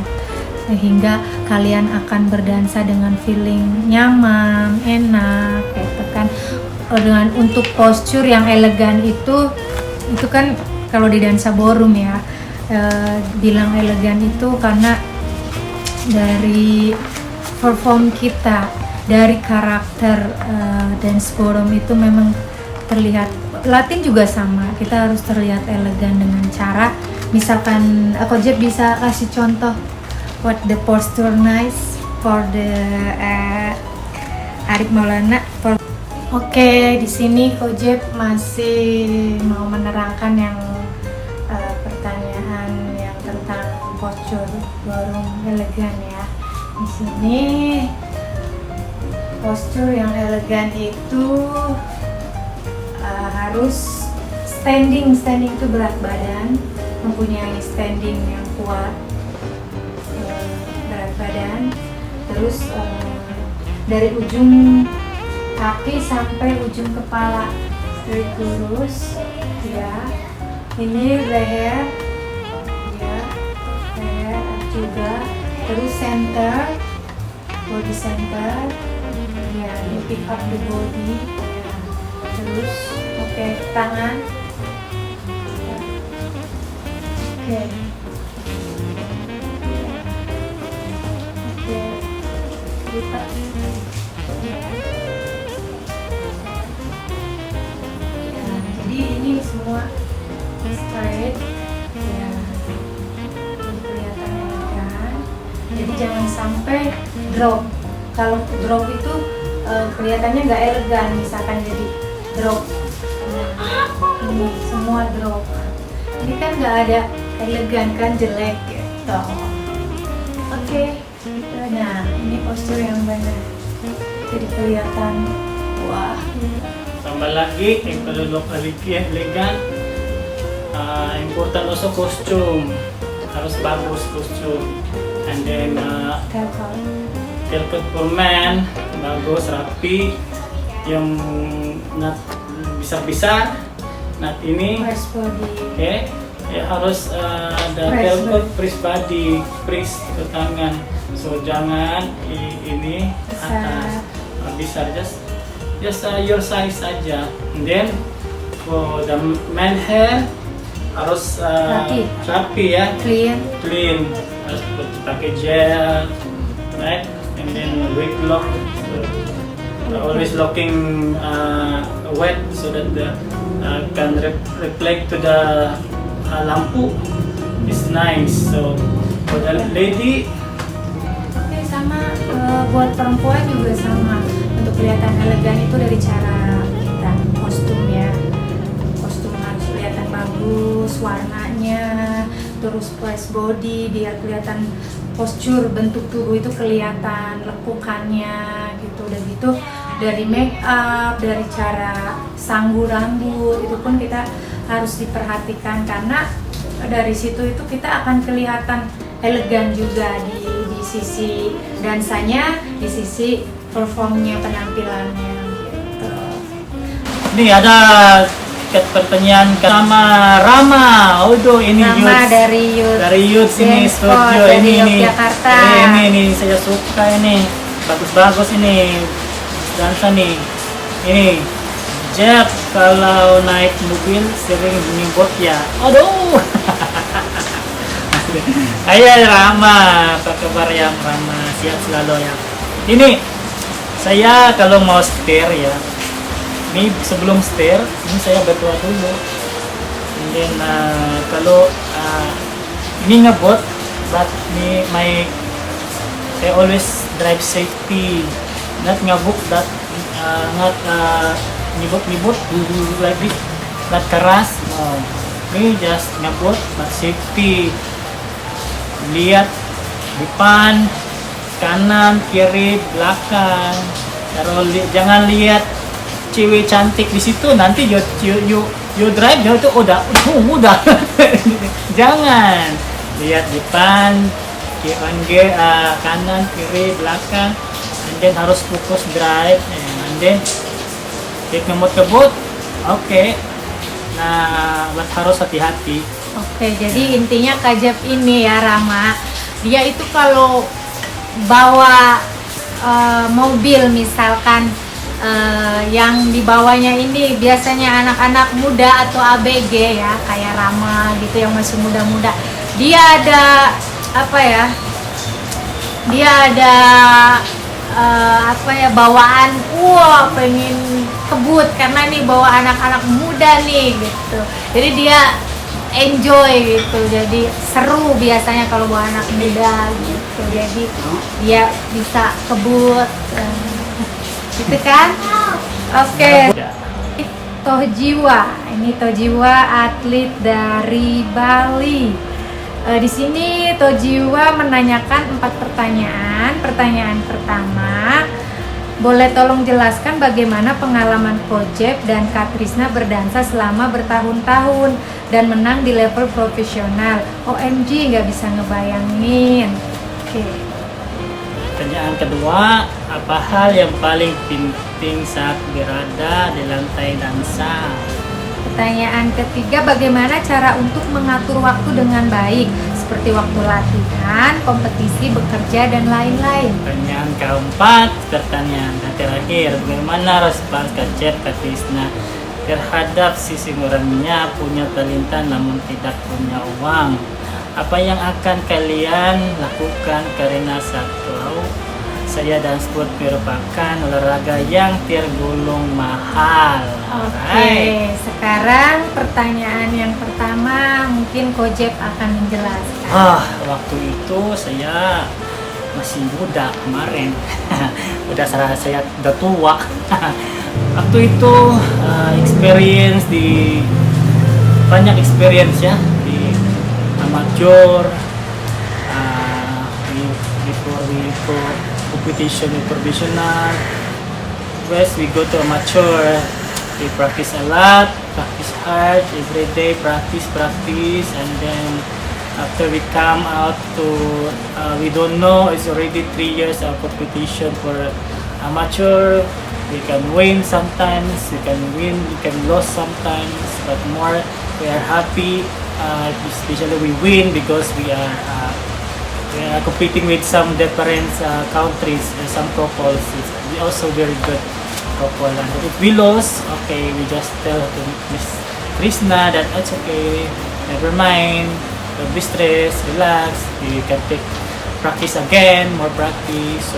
sehingga kalian akan berdansa dengan feeling nyaman, enak, gitu kan. Dengan untuk posture yang elegan itu kan kalau di dansa ballroom, ya, bilang elegan itu karena dari perform kita, dari karakter dance ballroom itu memang terlihat. Latin juga sama, kita harus terlihat elegan dengan cara, misalkan aku Jeb bisa kasih contoh what the posture nice for the Arif Maulana. Oke, di sini Kojeb masih mau menerangkan yang pertanyaan yang tentang postur ballroom elegan ya. Di sini postur yang elegan itu harus standing itu berat badan, mempunyai standing yang kuat, berat badan, terus dari ujung kaki sampai ujung kepala straight lurus ya. Ini leher ya, leher juga, terus center, body center ya, you pick up the body ya. Terus oke, tangan oke. Lipat ya. Jadi ini semua straight ya, kelihatan elegan. Jadi jangan sampai drop. Kalau drop itu kelihatannya nggak elegan, misalkan jadi drop. Ini semua drop. Ini kan nggak ada elegan, kan jelek gitu. Oke. Nah, ini postur yang benar. Jadi kelihatan wah. Tambah lagi yang kalau look elegan, important also costume, harus bagus kostum. And then haircut for men bagus, rapi, yang not besar-besar, not ini. Press body. Okay. Ya harus ada haircut press body, press ke tangan. So jangan ini atas besar, just your size saja. And then for the man hair harus rapi ya, clean, harus pakai gel, right? And then wig lock, always locking wet so that the can reflect to the lampu is nice. So for the lady, sama buat perempuan juga sama, untuk kelihatan elegan itu dari cara kita kostum ya. Kostum harus kelihatan bagus warnanya, terus press body biar kelihatan postur, bentuk tubuh itu kelihatan, lekukannya gitu. Udah gitu dari make up, dari cara sanggu rambut itu pun kita harus diperhatikan, karena dari situ itu kita akan kelihatan elegan juga di sisi dansanya, di sisi performnya, penampilannya gitu. Ini ada pertanyaan sama Rama. Aduh, ini Rama dari Youth sini studio dari ini Yogyakarta. Ini saya suka ini. Bagus-bagus ini dansa nih. Ini Jeb kalau naik mobil sering bunyi bot ya. Aduh. Hai Rama, apa kabar ya Rama? Siap selalu ya. Ini saya kalau mau setir ya, ini sebelum setir ini saya berdoa dulu. Dan kalau ini ngebot, but my I always drive safety, not ngabuk, that not nibut like this, not keras. No. Ini just ngabot but safety. Lihat depan, kanan, kiri, belakang. Jangan lihat cewek cantik di situ, nanti you drive itu udah. Jangan lihat depan, kanan, kiri, belakang, and then harus fokus drive, and then ngemut-ngemut. Oke. Nah, harus hati-hati. Oke, jadi intinya Kajab ini ya Rama, dia itu kalau bawa mobil misalkan yang dibawanya ini biasanya anak-anak muda atau ABG ya, kayak Rama gitu yang masih muda-muda. dia ada apa ya, dia ada apa ya, bawaan pengen kebut karena nih bawa anak-anak muda nih gitu, jadi dia enjoy gitu, jadi seru biasanya kalau bawa anak muda gitu, jadi dia bisa kebut gitu kan. Oke. Tohjiwa, ini Tohjiwa atlet dari Bali. Di sini Tohjiwa menanyakan 4 pertanyaan. Pertanyaan pertama, boleh tolong jelaskan bagaimana pengalaman Kojep dan Kak Trisna berdansa selama bertahun-tahun dan menang di level profesional. OMG, nggak bisa ngebayangin. Oke. Pertanyaan kedua, apa hal yang paling penting saat berada di lantai dansa? Pertanyaan ketiga, bagaimana cara untuk mengatur waktu dengan baik, seperti waktu latihan, kompetisi, bekerja, dan lain-lain. Pertanyaan keempat, pertanyaan terakhir, bagaimana respons Kojep Kak Trisna terhadap sisi orangnya punya talenta namun tidak punya uang? Apa yang akan kalian lakukan karena satu, saya dan sport merupakan olahraga yang tergolong mahal. Oke, sekarang pertanyaan yang pertama mungkin Kojep akan menjelaskan. Waktu itu saya masih muda kemarin. saya udah tua. Waktu itu banyak experience ya di amateur, before we go competition with professional. First we go to amateur, we practice a lot, practice hard every day, practice, and then after we come out to we don't know, it's already 3 years of competition for amateur. We can win sometimes, we can lose sometimes, but more we are happy, especially we win because we are competing with some different countries, some couples. It's also very good couple. And if we lose, okay, we just tell to Miss Trisna that it's okay, never mind, don't be stressed, relax, you can take practice again, more practice. So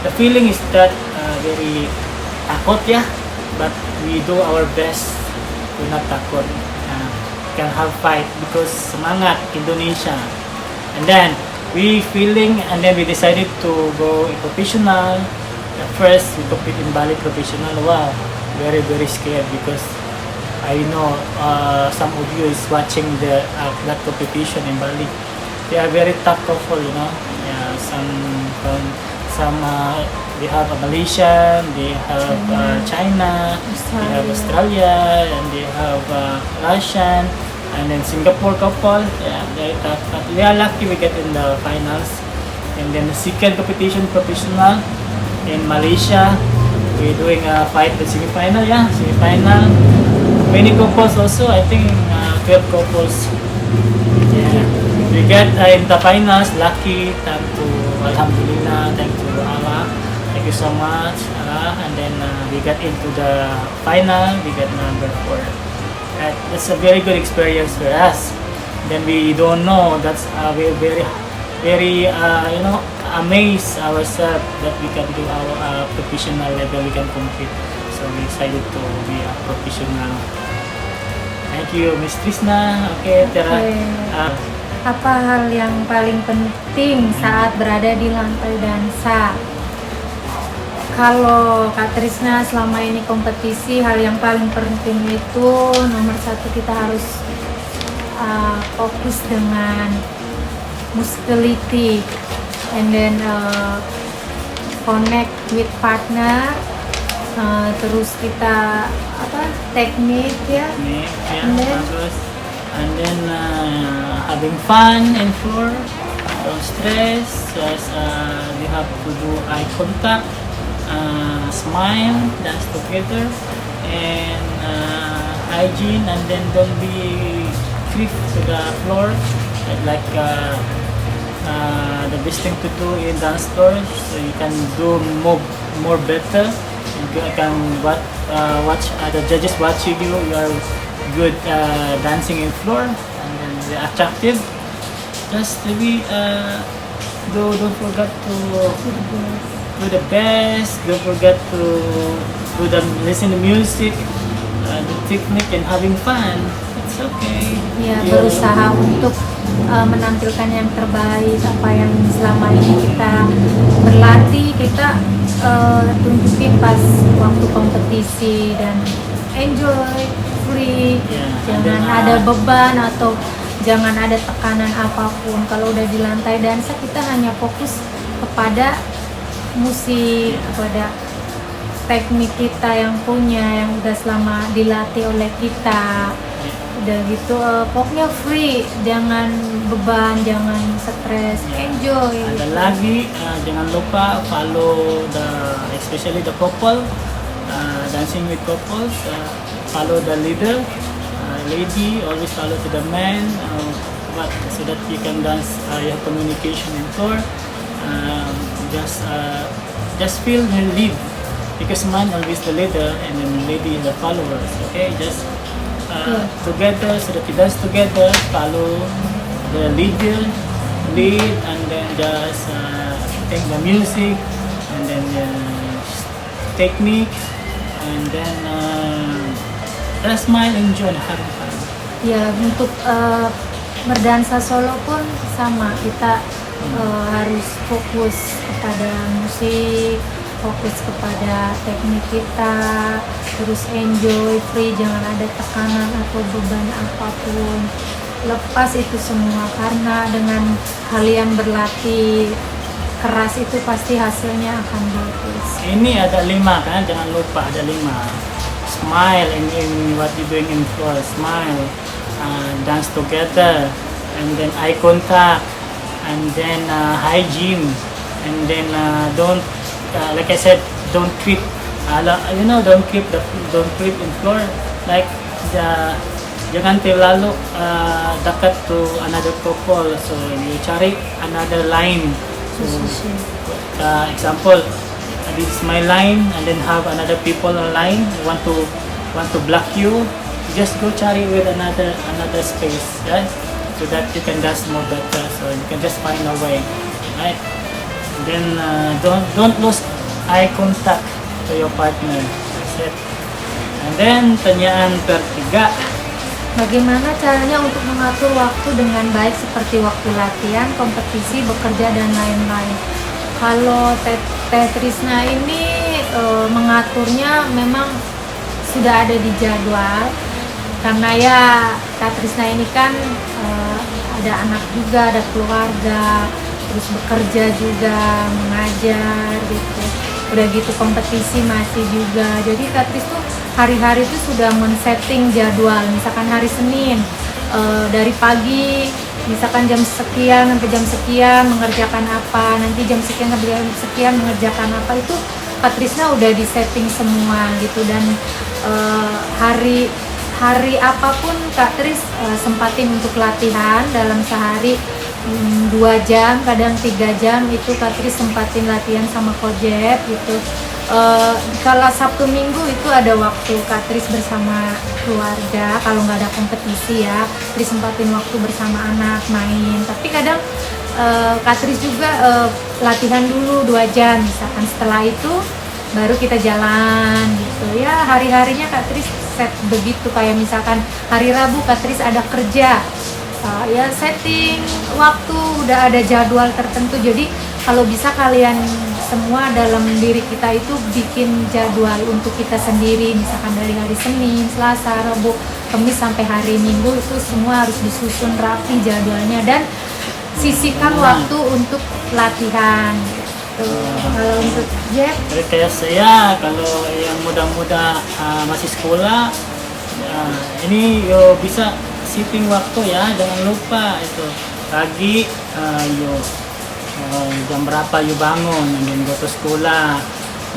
the feeling is that very takut ya, but we do our best to not takut. Can have fight because semangat Indonesia. And then we decided to go in professional. At first we compete in Bali professional. Wow, very scared because I know some of you is watching that competition in Bali. They are very tough couple, you know. Yeah, some they have a Malaysian, they have China, they have Australia, and they have Russian, and then Singapore couple. Yeah, very tough. But we are lucky we get in the finals. And then the second competition professional in Malaysia, we're doing a fight the semi-final. Yeah, semi-final. Many couples also. I think 12 couples. Yeah, we get in the finals. Lucky, thank to Alhamdulillah, thank to Allah. Thank you so much, Allah. And then we got into the final. We got number 4. That's a very good experience for us. Then we don't know. That's we're very amazed ourselves that we can do our professional level. We can compete. So we decided to be a professional. Thank you, Miss Trisna. Okay, apa hal yang paling penting saat berada di lantai dansa? Kalau Kak Trisna selama ini kompetisi, hal yang paling penting itu nomor 1 kita harus fokus dengan musculity, and then connect with partner, terus kita teknik ya, and then having fun and floor, don't stress. Just you have to do eye contact, smile, dance together, and hygiene, and then don't be creep to the floor. Like the best thing to do in dance floor, so you can do more better. You can watch the judges watching you. You are good dancing in floor, and then they're attractive. just maybe don't forget to do the best. Don't forget to listen to music, the technique, and having fun. It's okay. Ya, berusaha untuk menampilkan yang terbaik, apa yang selama ini kita berlatih, kita tunjukin pas waktu kompetisi, dan enjoy, free, jangan ada beban atau jangan ada tekanan apapun. Kalau udah di lantai dansa, kita hanya fokus kepada musik, kepada teknik kita yang punya, yang udah selama dilatih oleh kita. Udah gitu, pokoknya free, jangan beban, jangan stres, enjoy. Ada lagi, jangan lupa follow especially the couple, dancing with couples, follow the leader, lady, always follow to the man, so that you can dance your communication and tour. Just feel her lead, because man always the leader and then lady is the followers. Okay, just together, so that we dance together, follow the leader, and then just take the music, and then technique, and then smile, enjoy, and have fun. Ya, untuk berdansa solo pun sama, kita harus fokus kepada musik, fokus kepada teknik kita, terus enjoy, free, jangan ada tekanan atau beban apapun. Lepas itu semua, karena dengan kalian berlatih keras itu pasti hasilnya akan bagus. Ini ada 5 kan, jangan lupa ada 5. Smile in what you doing in floor, smile, dance together, and then eye contact, and then hygiene, and then don't like I said, don't trip. Don't trip in floor. Like jangan terlalu dekat to another couple. So you cari another line. So example, this is my line, and then have another people on line want to block you. Just go cari with another space, right? So that you can dance more better. So you can just find a way, right? Then don't lose eye contact to your partner. That's it. And then tanyaan ketiga, bagaimana caranya untuk mengatur waktu dengan baik seperti waktu latihan, kompetisi, bekerja, dan lain-lain. Kalau Teh Trisna ini mengaturnya memang sudah ada di jadwal, karena ya Teh Trisna ini kan ada anak juga, ada keluarga, terus bekerja juga, mengajar gitu. Udah gitu kompetisi masih juga. Jadi Kak Tris tuh hari-hari itu sudah men-setting jadwal. Misalkan hari Senin dari pagi, misalkan jam sekian sampai jam sekian mengerjakan apa, nanti jam sekian sampai jam sekian mengerjakan apa, itu Kak Trisna udah di-setting semua gitu. Dan hari apapun Kak Tris sempatin untuk latihan dalam sehari. 2 jam, kadang 3 jam itu Kak Tris sempatin latihan sama Kojep gitu. Kalau Sabtu Minggu itu ada waktu Kak Tris bersama keluarga, kalau nggak ada kompetisi ya, Tris sempatin waktu bersama anak main. Tapi kadang Kak Tris juga latihan dulu 2 jam, misalkan setelah itu baru kita jalan gitu ya. Hari-harinya Kak Tris set begitu, kayak misalkan hari Rabu Kak Tris ada kerja, ya setting waktu, udah ada jadwal tertentu. Jadi kalau bisa kalian semua dalam diri kita itu bikin jadwal untuk kita sendiri, misalkan dari hari Senin, Selasa, Rabu, Kamis sampai hari Minggu itu semua harus disusun rapi jadwalnya, dan sisihkan waktu untuk latihan gitu. Kalau untuk Jeff, kayak saya, kalau yang muda-muda masih sekolah, ini yo bisa setting waktu ya, jangan lupa itu pagi jam berapa you bangun, dan go to sekolah,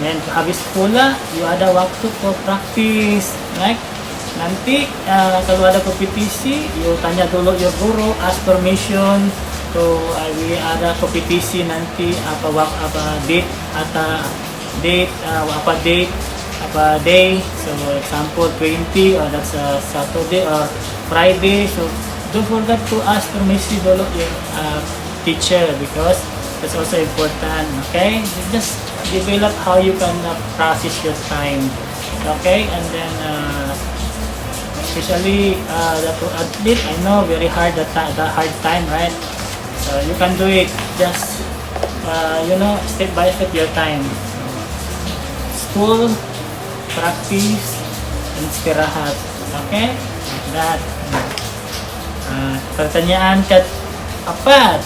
dan habis sekolah you ada waktu for praktis, right? Nanti kalau ada kompetisi you tanya dulu your guru, ask permission to ada kompetisi nanti apa date apa day. So example 20 or that's Saturday or Friday, so don't forget to ask permission dulu your teacher because that's also important. Okay, just develop how you can process your time. Okay, and then especially the athlete, I know very hard the hard time, right? So you can do it just step by step your time. School, practice, and istirahat. Okay? Like that. Pertanyaan keempat.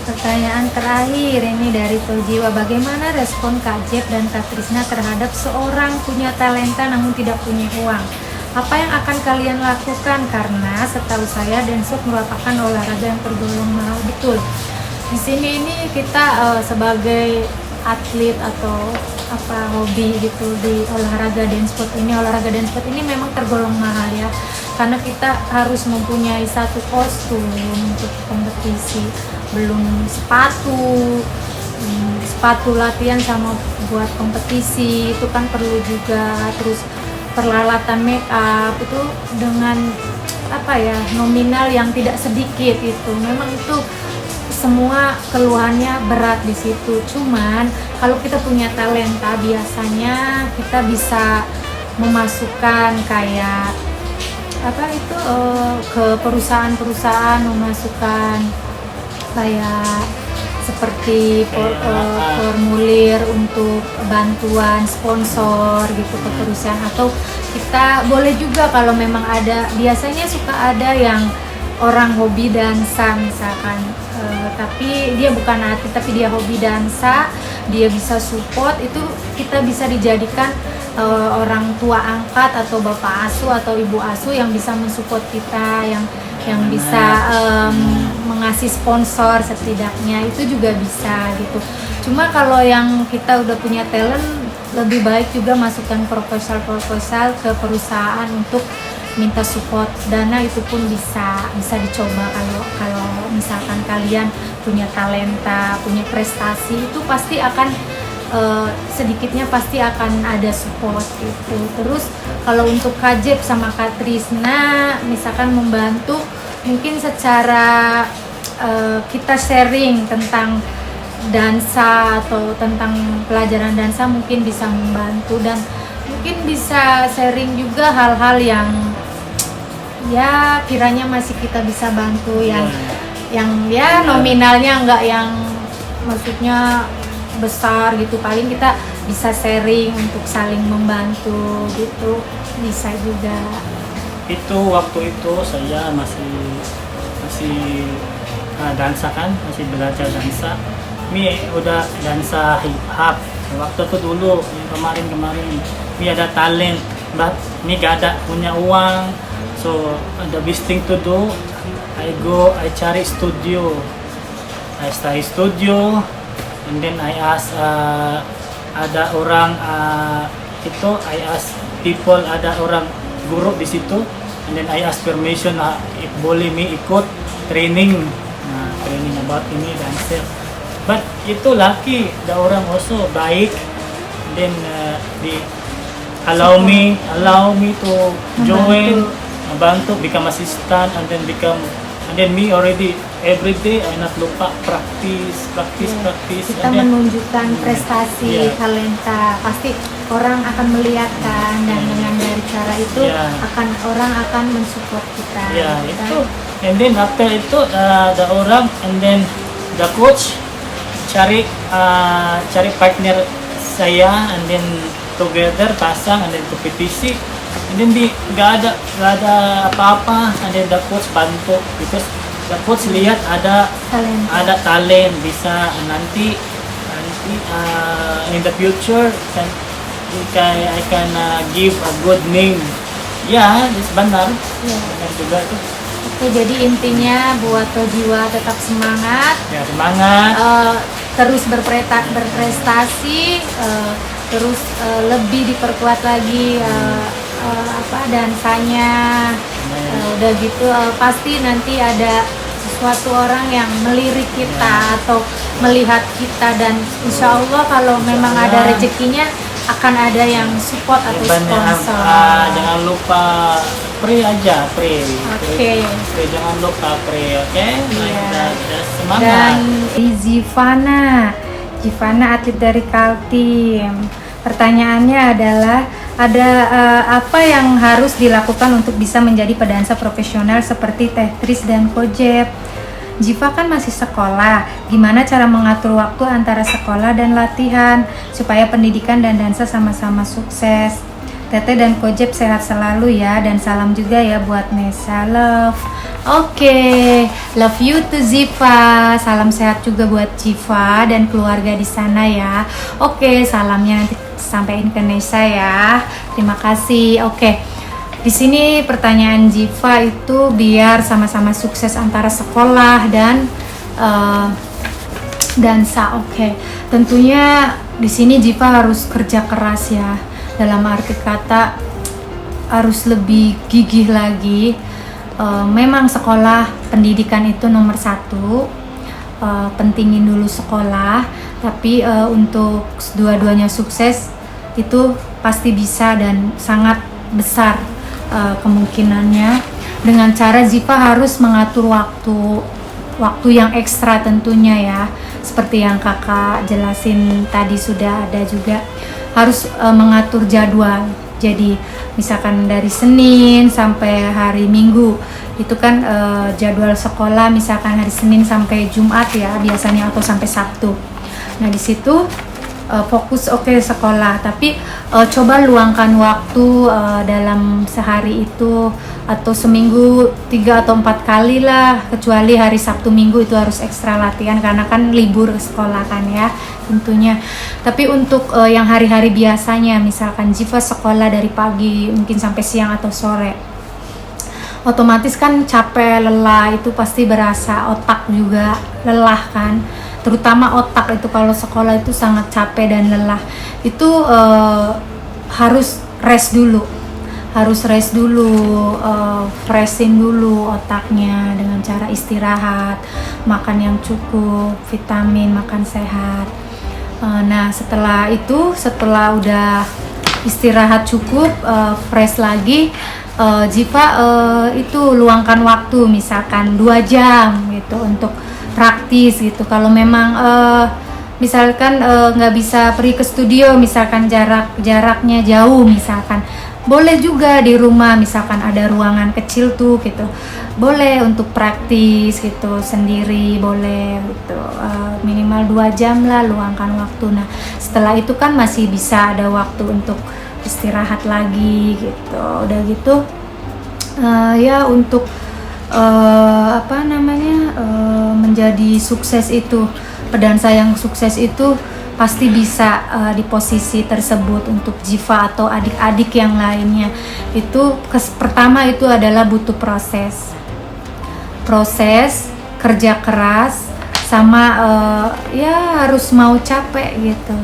Pertanyaan terakhir ini dari Tojiwa, bagaimana respon Kak Jeb dan Kak Trisna terhadap seorang punya talenta namun tidak punya uang? Apa yang akan kalian lakukan? Karena setahu saya dance merupakan olahraga yang tergolong mahal, betul. Di sini ini kita sebagai atlet atau hobi gitu di olahraga dance sport ini memang tergolong mahal ya, karena kita harus mempunyai satu kostum untuk kompetisi, belum sepatu latihan sama buat kompetisi itu kan perlu juga, terus peralatan make up itu dengan nominal yang tidak sedikit, itu memang itu semua keluhannya berat di situ. Cuman kalau kita punya talenta biasanya kita bisa memasukkan kayak ke perusahaan-perusahaan, memasukkan kayak seperti formulir untuk bantuan sponsor gitu ke perusahaan, atau kita boleh juga kalau memang ada, biasanya suka ada yang orang hobi dansa misalkan, tapi dia bukan atlet tapi dia hobi dansa, dia bisa support, itu kita bisa dijadikan orang tua angkat atau bapak asuh atau ibu asuh yang bisa mensupport kita, yang bisa mengasih sponsor setidaknya, itu juga bisa gitu. Cuma kalau yang kita udah punya talent, lebih baik juga masukkan proposal ke perusahaan untuk minta support dana, itu pun bisa dicoba. Kalau misalkan kalian punya talenta, punya prestasi, itu pasti akan sedikitnya pasti akan ada support itu. Terus kalau untuk Kak Jeb sama Kak Trisna misalkan membantu, mungkin secara kita sharing tentang dansa atau tentang pelajaran dansa mungkin bisa membantu, dan mungkin bisa sharing juga hal-hal yang ya kiranya masih kita bisa bantu, yang nominalnya enggak yang maksudnya besar gitu, paling kita bisa sharing untuk saling membantu gitu, bisa juga. Itu waktu itu saya masih dansa kan, masih belajar dansa. Mi udah dansa hip hop waktu itu dulu, kemarin mi ada talent, but mi gak ada punya uang. So the best thing to do, I cari studio, I stay studio, and then I ask ada orang I ask people, ada orang guru di situ, and then I ask permission if boleh mi ikut training about ini dancer. But itu laki, the orang also baik, then allow me to join, bantu, become assistant, and then me already every day I not lupa practice. Kita menunjukkan prestasi, talenta, pasti orang akan melihat kan, dan dengan dari cara itu orang akan mensupport kita. Itu. And then after itu the orang, and then the coach cari partner saya, and then together pasang, and then kompetisi, and then gak ada apa-apa, and then the coach bantu because the coach lihat ada talent, bisa nanti in the future I can give a good name. This benar. Benar juga tuh. Oke, jadi intinya buat Tojiwa tetap semangat. Semangat. Terus berprestasi, terus lebih diperkuat lagi dansanya. Udah gitu pasti nanti ada sesuatu orang yang melirik kita atau melihat kita, dan insya Allah kalau memang ada rezekinya akan ada yang support atau sponsor. Jangan lupa pray aja, pray. Oke. Pray, jangan lupa pray, oke? Iya. Semangat. Dan Zivana atlet dari Kaltim. Pertanyaannya adalah ada apa yang harus dilakukan untuk bisa menjadi pedansa profesional seperti Teh Tris dan Kojep? Jiva kan masih sekolah, gimana cara mengatur waktu antara sekolah dan latihan supaya pendidikan dan dansa sama-sama sukses? Teteh dan Kojep sehat selalu ya, dan salam juga ya buat Nesa, love. Oke, love you to Ziva. Salam sehat juga buat Jiva dan keluarga di sana ya. Oke, salamnya nanti sampaikan ke Nesa ya. Terima kasih. Oke. Di sini pertanyaan Jiva itu biar sama-sama sukses antara sekolah dan dansa. Oke. Tentunya di sini Jiva harus kerja keras ya. Dalam arti kata harus lebih gigih lagi. Memang sekolah pendidikan itu nomor satu, pentingin dulu sekolah, tapi untuk dua-duanya sukses itu pasti bisa dan sangat besar kemungkinannya dengan cara Ziva harus mengatur waktu yang ekstra tentunya ya, seperti yang kakak jelasin tadi sudah ada juga harus mengatur jadwal. Jadi misalkan dari Senin sampai hari Minggu itu kan jadwal sekolah, misalkan hari Senin sampai Jumat ya biasanya, atau sampai Sabtu. Nah di situ fokus sekolah, tapi coba luangkan waktu dalam sehari itu atau seminggu 3 atau 4 kali lah, kecuali hari Sabtu Minggu itu harus ekstra latihan karena kan libur sekolah kan ya tentunya. Tapi untuk yang hari-hari biasanya, misalkan Jiva sekolah dari pagi mungkin sampai siang atau sore, otomatis kan capek, lelah, itu pasti berasa, otak juga lelah kan, terutama otak itu kalau sekolah itu sangat capek dan lelah. Itu harus rest dulu, freshin dulu otaknya dengan cara istirahat, makan yang cukup, vitamin, makan sehat. Nah setelah itu, setelah udah istirahat cukup, fresh lagi, Jiva itu luangkan waktu misalkan 2 jam gitu untuk praktis gitu. Kalau memang misalkan nggak bisa pergi ke studio, misalkan jaraknya jauh, misalkan boleh juga di rumah, misalkan ada ruangan kecil tuh gitu, boleh untuk praktis gitu sendiri, boleh gitu, minimal 2 jam lah luangkan waktu. Nah setelah itu kan masih bisa ada waktu untuk istirahat lagi gitu. Udah gitu ya untuk menjadi sukses itu, pedansa yang sukses itu pasti bisa di posisi tersebut. Untuk Jiva atau adik-adik yang lainnya itu pertama itu adalah butuh proses kerja keras sama ya harus mau capek gitu.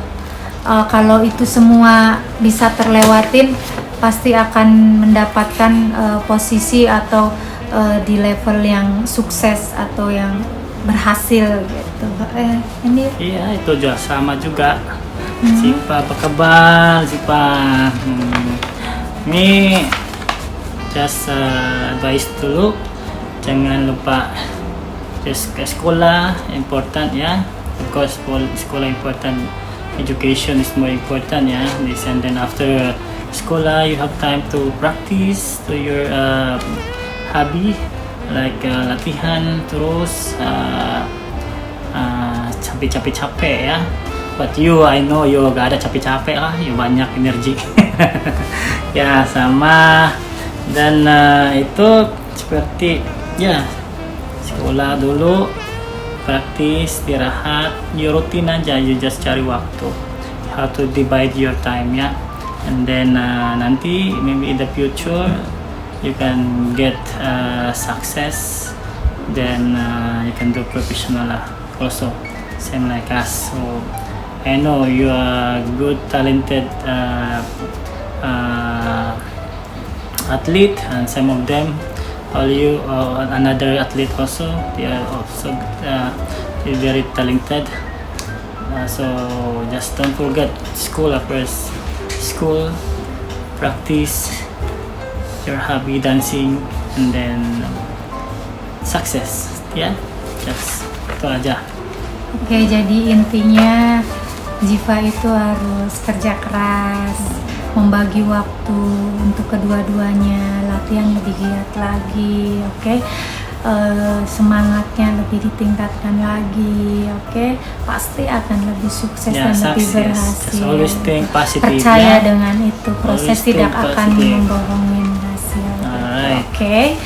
Kalau itu semua bisa terlewatin, pasti akan mendapatkan posisi atau di level yang sukses atau yang berhasil gitu. Ini iya itu juga sama juga. Ziva apa kabar Ziva? Ini just advice dulu, jangan lupa just ke sekolah, important ya, because sekolah important, education is more important ya. This, and then after sekolah you have time to practice to your hobby like latihan terus, capek ya. But you, I know you gak ada capek-capek lah, you banyak energi. Ya sama. Dan itu seperti ya sekolah dulu, praktis, istirahat, you rutin aja, you just cari waktu, how to divide your time ya. And then nanti maybe in the future you can get success, then you can do professional also, same like us. So I know you are good, talented athlete, and some of them, all you another athlete also, they are also very talented. So just don't forget school first, school, practice your hobby dancing, and then success. Ya, just itu aja. Oke, jadi intinya Ziva itu harus kerja keras, membagi waktu untuk kedua-duanya, latihan lebih giat lagi, oke? Semangatnya lebih ditingkatkan lagi, oke? Pasti akan lebih sukses dan lebih berhasil. Always think positive. Percaya dengan itu, proses Always tidak think akan positive. membohongin hasil. Alright.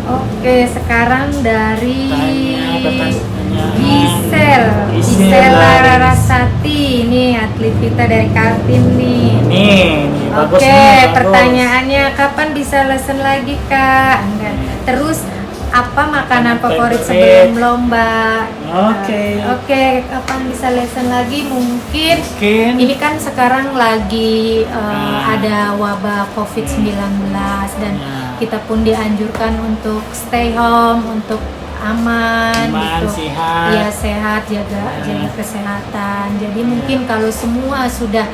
Oke, sekarang dari Pertanyaan. Gisel Larasati, ini atlet kita dari Kaltim nih. Nih, bagus Oke, nih, bagus. pertanyaannya kapan bisa lesson lagi Kak? Terus apa makanan favorit sebelum lomba? Oke, kapan bisa lesson lagi? Mungkin ini kan sekarang lagi ada wabah COVID-19 dan kita pun dianjurkan untuk stay home, untuk aman gitu. Sehat. Ya, sehat, jaga kesehatan. Jadi mungkin kalau semua sudah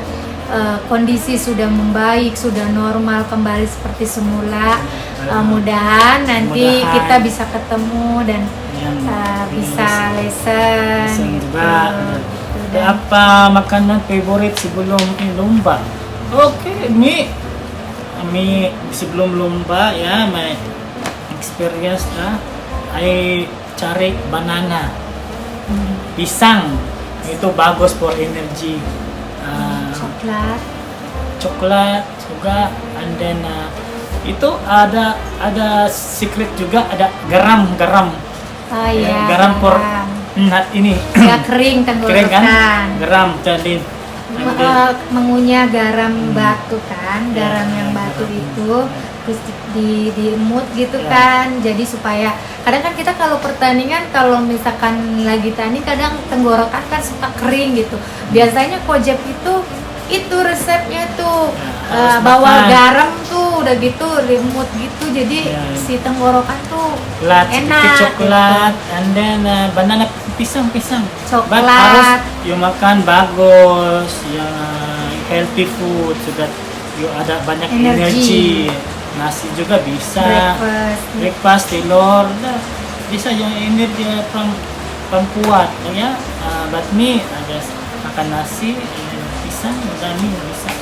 kondisi sudah membaik, sudah normal kembali seperti semula, mudahan nanti kita bisa ketemu dan bisa lesson gitu. Apa makanan favorit sebelum lomba? Oke, mie sebelum lomba ya, my experience I cari banana, pisang itu bagus for energy. Coklat juga, and then itu ada secret juga, ada garam. Garam for ini ya, kering tenggorokan kan? Garam jadi mengunyah garam batu kan, garam yang batu itu terus diemut gitu kan, jadi supaya kadang kan kita kalau pertandingan, kalau misalkan lagi tanding kadang tenggorokan kan suka kering gitu. Biasanya Kojab itu resepnya tuh bawa garam tuh udah gitu remote gitu, jadi si tenggorokan tuh enak. Coklat, and then banana, pisang. Coklat. But harus you makan bagus, yang healthy food, so that you ada banyak energi. Nasi juga bisa. Breakfast telur, bisa yang energi kuat ya. But me ada makan nasi, pisang, daging bisa.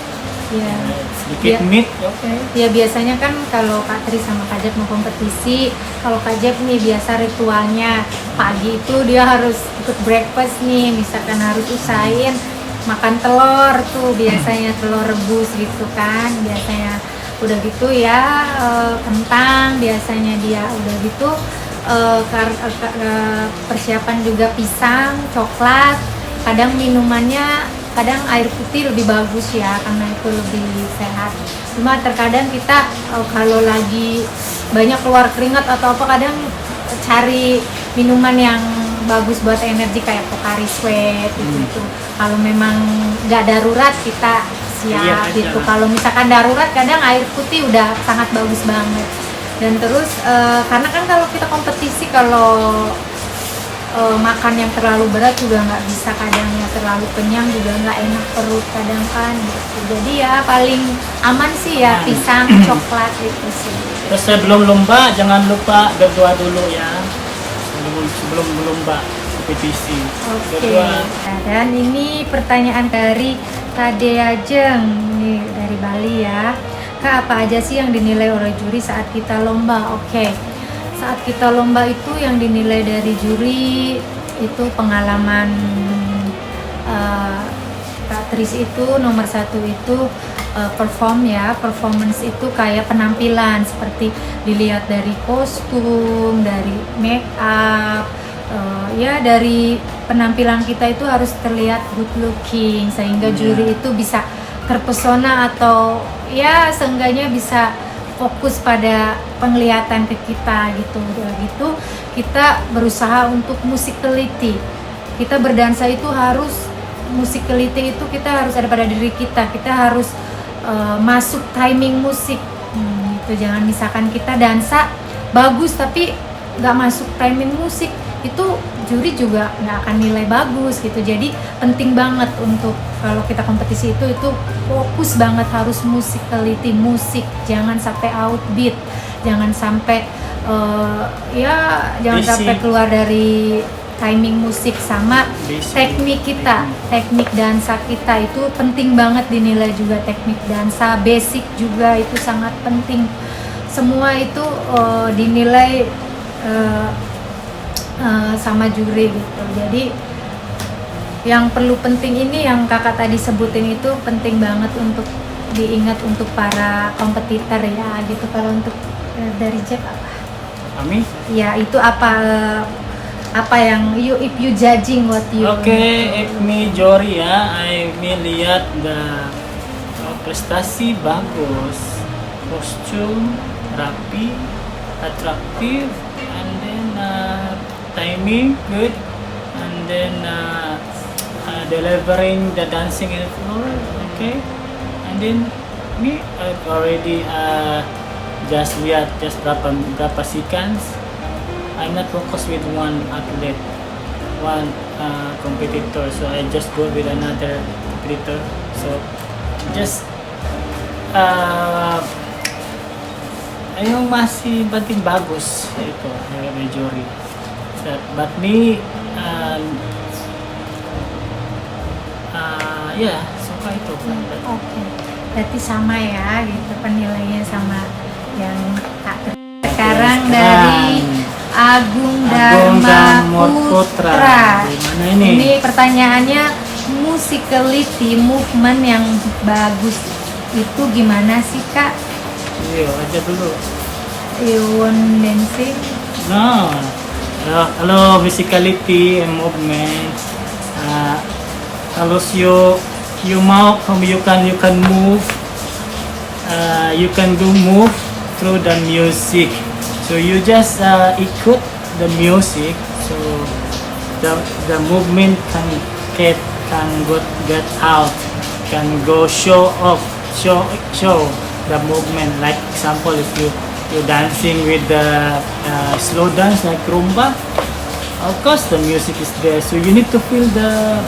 Ya. Sedikit meat, oke. Ya biasanya kan kalau Kak Tri sama Kak Jep mau kompetisi, kalau Kak Jep nih biasa ritualnya pagi itu dia harus ikut breakfast nih, misalkan harus usahain makan telur tuh, biasanya telur rebus gitu kan, biasanya udah gitu ya kentang, biasanya dia udah gitu persiapan juga pisang, coklat, kadang minumannya kadang air putih lebih bagus ya, karena itu lebih sehat. Cuma terkadang kita kalau lagi banyak keluar keringat atau apa, kadang cari minuman yang bagus buat energi kayak Pocari Sweat gitu. Kalau memang nggak darurat kita siap gitu. Kalau misalkan darurat kadang air putih udah sangat bagus banget. Dan terus karena kan kalau kita kompetisi, kalau makan yang terlalu berat juga nggak bisa, kadang ya terlalu kenyang juga nggak enak perut kadang kan gitu. Jadi ya paling aman sih ya pisang, coklat itu sih. Terus sebelum lomba jangan lupa berdoa dulu ya, sebelum lomba kompetisi. Oke. Nah, dan ini pertanyaan dari Tadea Jeng, ini dari Bali ya. Kak, apa aja sih yang dinilai oleh juri saat kita lomba? Oke. Saat kita lomba itu yang dinilai dari juri itu pengalaman Kak Tris itu nomor satu itu performance itu kayak penampilan, seperti dilihat dari kostum, dari make up, ya dari penampilan kita itu harus terlihat good looking sehingga juri itu bisa terpesona atau ya seenggaknya bisa fokus pada penglihatan ke kita gitu. Gitu kita berusaha untuk musicality. Kita berdansa itu harus musicality, itu kita harus ada pada diri kita. Kita harus masuk timing musik. Gitu. Jangan misalkan kita dansa bagus tapi nggak masuk timing musik, itu juri juga nggak akan nilai bagus gitu. Jadi penting banget untuk kalau kita kompetisi itu fokus banget, harus musicality, musik, jangan sampai outbeat, jangan sampai jangan Basic. sampai keluar dari timing musik, sama Basic. teknik kita, teknik dansa kita itu penting banget dinilai juga. Teknik dansa basic juga itu sangat penting. Semua itu dinilai sama juri gitu. Jadi yang perlu penting ini yang kakak tadi sebutin itu penting banget untuk diingat untuk para kompetitor ya gitu. Kalau untuk dari Jack apa? Kami? Ya itu apa yang if you judging what you Okay, if me jury ya, I may lihat the prestasi bagus, kostum rapi, atraktif, and then timing good, and then delivering the dancing in the floor, okay, and then me I've already just lihat just berapa seconds. I'm not focused with one athlete, one competitor, so I just go with another competitor. So just yung masih penting bagus itu may jury. But me suka itu. Oke, berarti sama ya gitu penilaiannya sama yang kak sekarang dari Agung Dharma Putra. Gimana ini? Ini pertanyaannya, musicality, movement yang bagus itu gimana sih kak? Iya, aja dulu. Iwan dancing. No. Hello, physicality and movement. Kalau you mau, you can move. You can do move through the music. So you just ikut the music. So the movement can get out, can go show the movement. Like example, if you're dancing with the slow dance like rumba, of course the music is there. So you need to feel the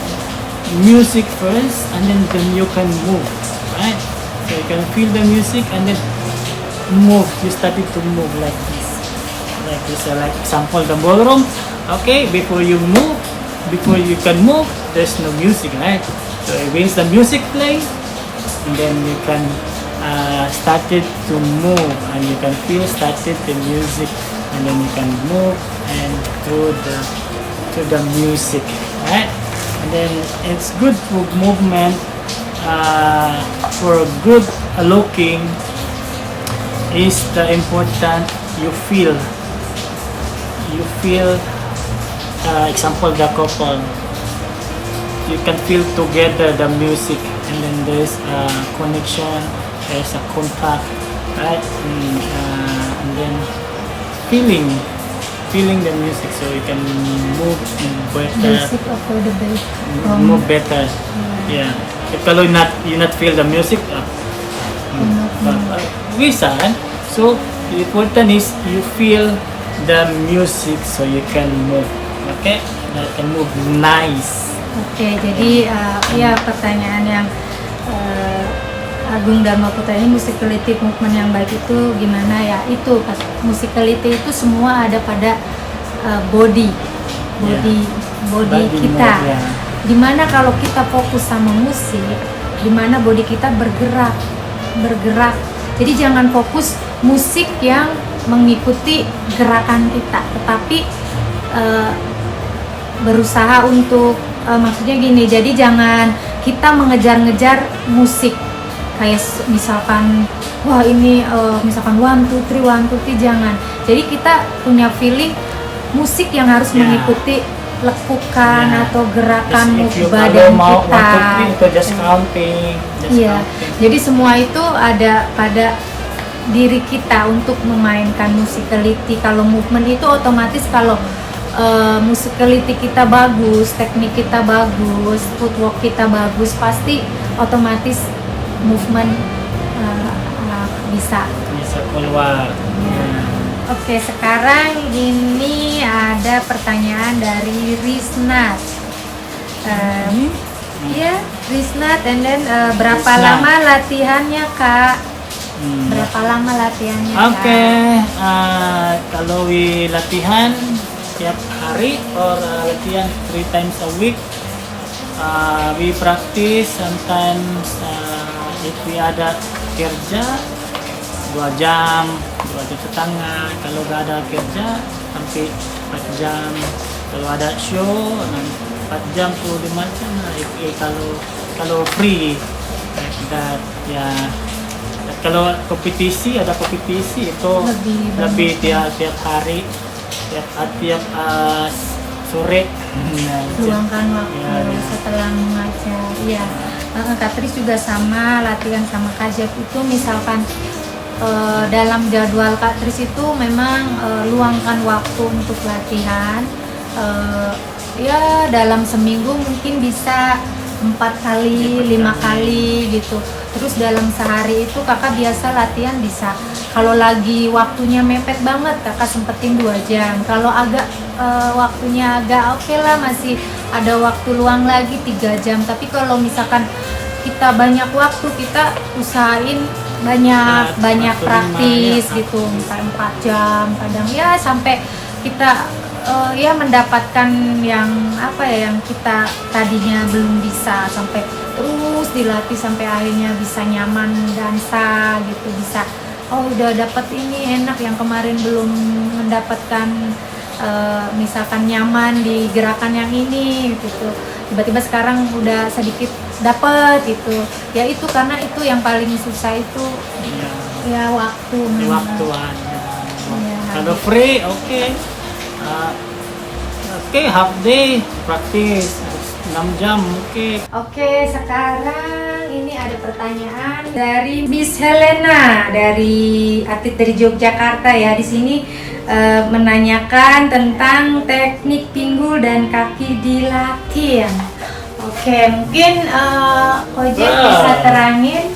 music first, and then you can move, right? So you can feel the music and then move. You started to move like this. Like example the ballroom. Okay, before you can move, there's no music, right? So once the music play, and then you can started to move, and you can feel started the music, and then you can move and through the music, right? And then it's good for movement, for good looking. Is the important you feel example the couple, you can feel together the music, and then there's a connection, there's a contact, right? And then feeling the music, so you can move better, Music over the bass. move better. Yeah, if kalau you not feel the music, bisa kan? So the important is you feel the music, so you can move. Okay, you can move nice. Oke, jadi ya pertanyaan yang Agung Dharma Putra ini, musicality movement yang baik itu gimana ya? Itu musicality itu semua ada pada body kita. Move, yeah. Dimana kalau kita fokus sama musik, dimana body kita bergerak. Jadi jangan fokus musik yang mengikuti gerakan kita, tetapi berusaha untuk maksudnya gini, jadi jangan kita mengejar-ngejar musik kayak misalkan wah ini misalkan 1 2 3 1 2 3, jangan. Jadi kita punya feeling musik yang harus mengikuti lekukan atau gerakan badan mau kita. 1 2 3 itu just counting. Jadi semua itu ada pada diri kita untuk memainkan musicality. Kalau movement itu otomatis kalau musicality kita bagus, teknik kita bagus, footwork kita bagus, pasti otomatis movement bisa keluar. Oke, sekarang ini ada pertanyaan dari Risnat. Iya, Risnat, and then berapa Risnat. lama latihannya, Kak? Berapa lama latihannya, Kak? Oke, kalau we latihan tiap hari or latihan 3 times a week, we practice sometimes if we ada kerja 2 jam, 2 jam setengah. Kalau gak ada kerja sampai 4 jam. Kalau ada show 4 jam to 5 jam lah. Kalau free like that ya. Kalau kompetisi ada kompetisi itu lebih tiap hari, tiap sore. Luangkan waktu Ya. setelah mengajar. Iya, Kak Tris juga sama, latihan sama Kak Jep itu misalkan dalam jadwal Kak Tris itu memang luangkan waktu untuk latihan. Ya dalam seminggu mungkin bisa 4 kali, 5 kali gitu. Terus dalam sehari itu kakak biasa latihan bisa, kalau lagi waktunya mepet banget kakak sempetin 2 jam. Kalau agak waktunya agak oke lah, masih ada waktu luang lagi 3 jam. Tapi kalau misalkan kita banyak waktu, kita usahain banyak praktis gitu, misalnya 4 jam kadang ya, sampai kita ya mendapatkan yang apa ya, yang kita tadinya belum bisa, sampai terus dilatih sampai akhirnya bisa nyaman dansa gitu, bisa udah dapat ini enak, yang kemarin belum mendapatkan misalkan nyaman di gerakan yang ini gitu, tiba-tiba sekarang udah sedikit dapat gitu. Ya itu karena itu yang paling susah itu ya waktu. Waktu aja. Ya, Kalau free oke. Half day practice 6 jam oke. Oke, sekarang ini ada pertanyaan dari Miss Helena, dari atlet dari Yogyakarta ya. Di sini menanyakan tentang teknik pinggul dan kaki di latihan. Oke, mungkin Kojek bisa terangin.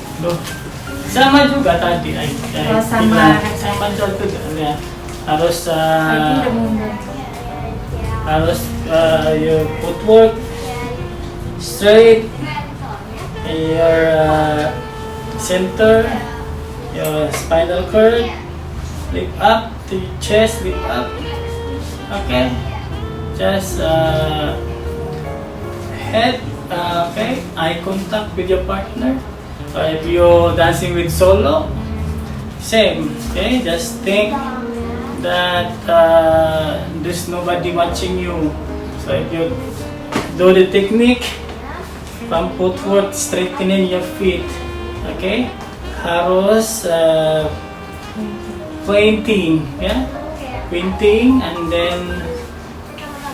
Sama juga tadi. Sama. Sama juga ya. Harus your footwork straight, your center, your spinal cord, lift up, the chest lift up. Okay, just head. Okay, eye contact with your partner. If you're dancing with solo, same. Okay, just think that there's nobody watching you. So if you do the technique from footwork, straightening your feet, okay, harus pointing, yeah, pointing, and then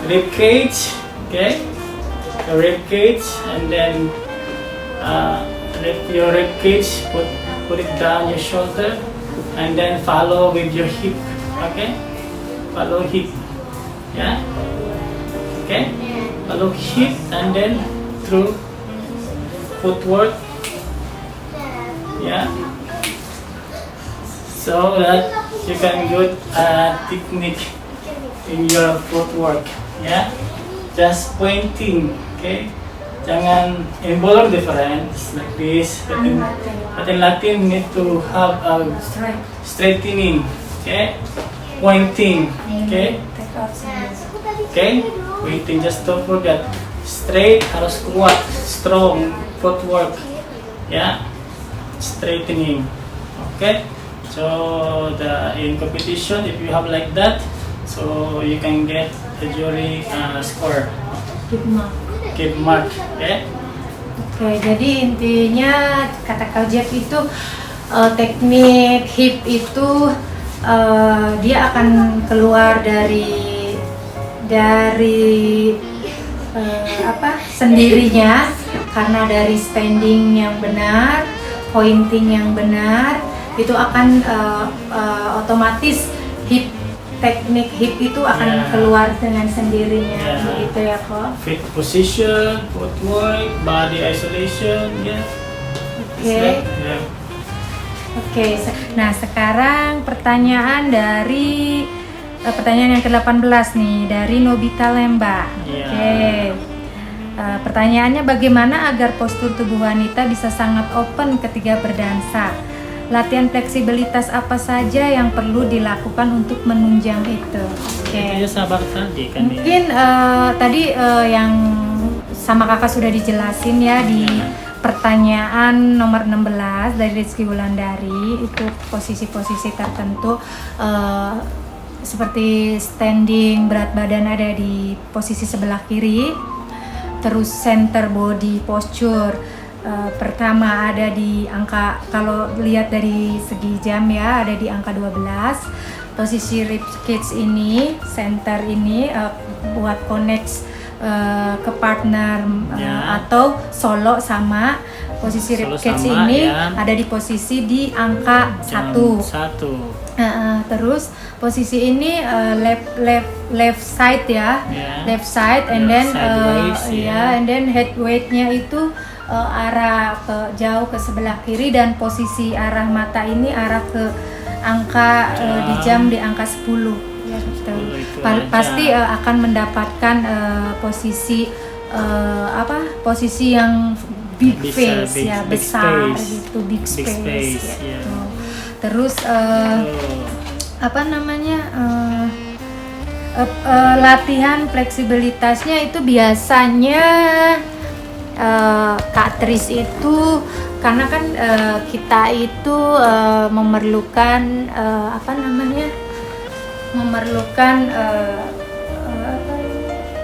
rib cage, okay, the rib cage, and then your rib cage, put it down your shoulder, and then follow with your hip. Okay, follow hip, yeah, okay, follow hip, and then through footwork, yeah, so that you can get a technique in your footwork, yeah, just pointing, okay, jangan involve difference like this, but in Latin need to have a straightening. Okay, pointing. Okay, okay, pointing. Just don't forget, straight harus kuat, strong footwork. Yeah, straightening. Okay, so in competition, if you have like that, so you can get the jury score. Keep mark. Okay. Oke, jadi intinya kata Kak Jeff itu teknik hip itu dia akan keluar dari sendirinya, karena dari standing yang benar, pointing yang benar, itu akan otomatis teknik hip itu akan keluar dengan sendirinya, begitu ya kok. Feet position, footwork, body isolation, yeah. Oke. Oke, nah sekarang pertanyaan yang ke-18 nih dari Nobita Lemba. Iya. Oke. Pertanyaannya, bagaimana agar postur tubuh wanita bisa sangat open ketika berdansa? Latihan fleksibilitas apa saja yang perlu dilakukan untuk menunjang itu? Oke. Itu ya sabar tadi kan. Mungkin tadi yang sama kakak sudah dijelasin ya di pertanyaan nomor 16 dari Rizky Wulandari, itu posisi-posisi tertentu seperti standing, berat badan ada di posisi sebelah kiri, terus center body posture pertama ada di angka, kalau lihat dari segi jam ya, ada di angka 12. Posisi rib cage ini, center ini buat connect ke partner atau solo sama. Posisi rib cage ini ada di posisi di angka 1. Terus posisi ini left side ya, left side, and then and then head weightnya itu arah ke jauh ke sebelah kiri, dan posisi arah mata ini arah ke angka di jam di angka 10 ya, betul. Pasti akan mendapatkan posisi posisi yang big face ya, besar gitu, big space gitu. Terus latihan fleksibilitasnya itu biasanya Kak Tris itu, karena kan kita itu memerlukan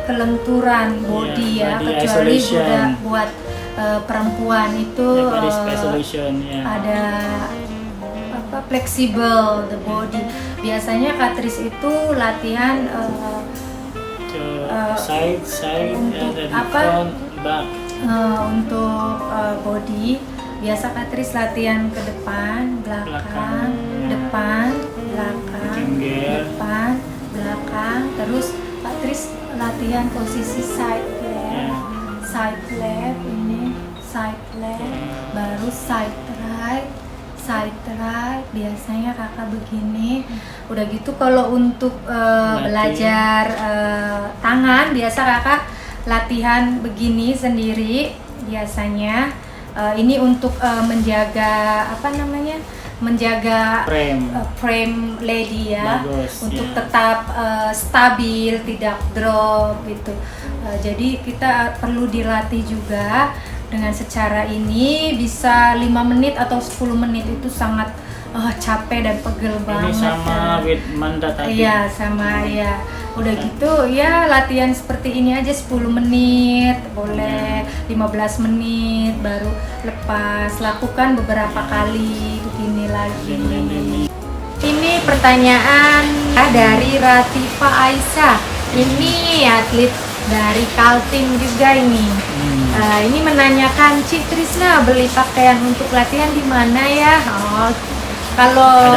kelenturan body ya, body kecuali isolation. buat perempuan itu ada fleksibel the body. Biasanya Kak Tris itu latihan side untuk front, back. Untuk body biasa Kak Tris latihan ke depan, belakang, depan, belakang, depan, belakang. Terus Kak Tris latihan posisi side left ini, side left, baru side right. Biasanya kakak begini. Udah gitu kalau untuk belajar tangan, biasa kakak latihan begini sendiri biasanya. Ini untuk menjaga menjaga frame lady ya. Bagus, untuk tetap stabil, tidak drop gitu. Jadi kita perlu dilatih juga. Dengan secara ini bisa 5 menit atau 10 menit itu sangat capek dan pegel banget. Ini sama with Manda tadi. Iya, sama ya. Udah gitu ya, latihan seperti ini aja 10 menit, boleh 15 menit baru lepas. Lakukan beberapa kali begini lagi. Ini pertanyaan dari Ratifa Aisyah. Ini atlet dari Kaltim juga ini. Ini menanyakan, Cik Trisna beli pakaian untuk latihan di mana ya? Kalau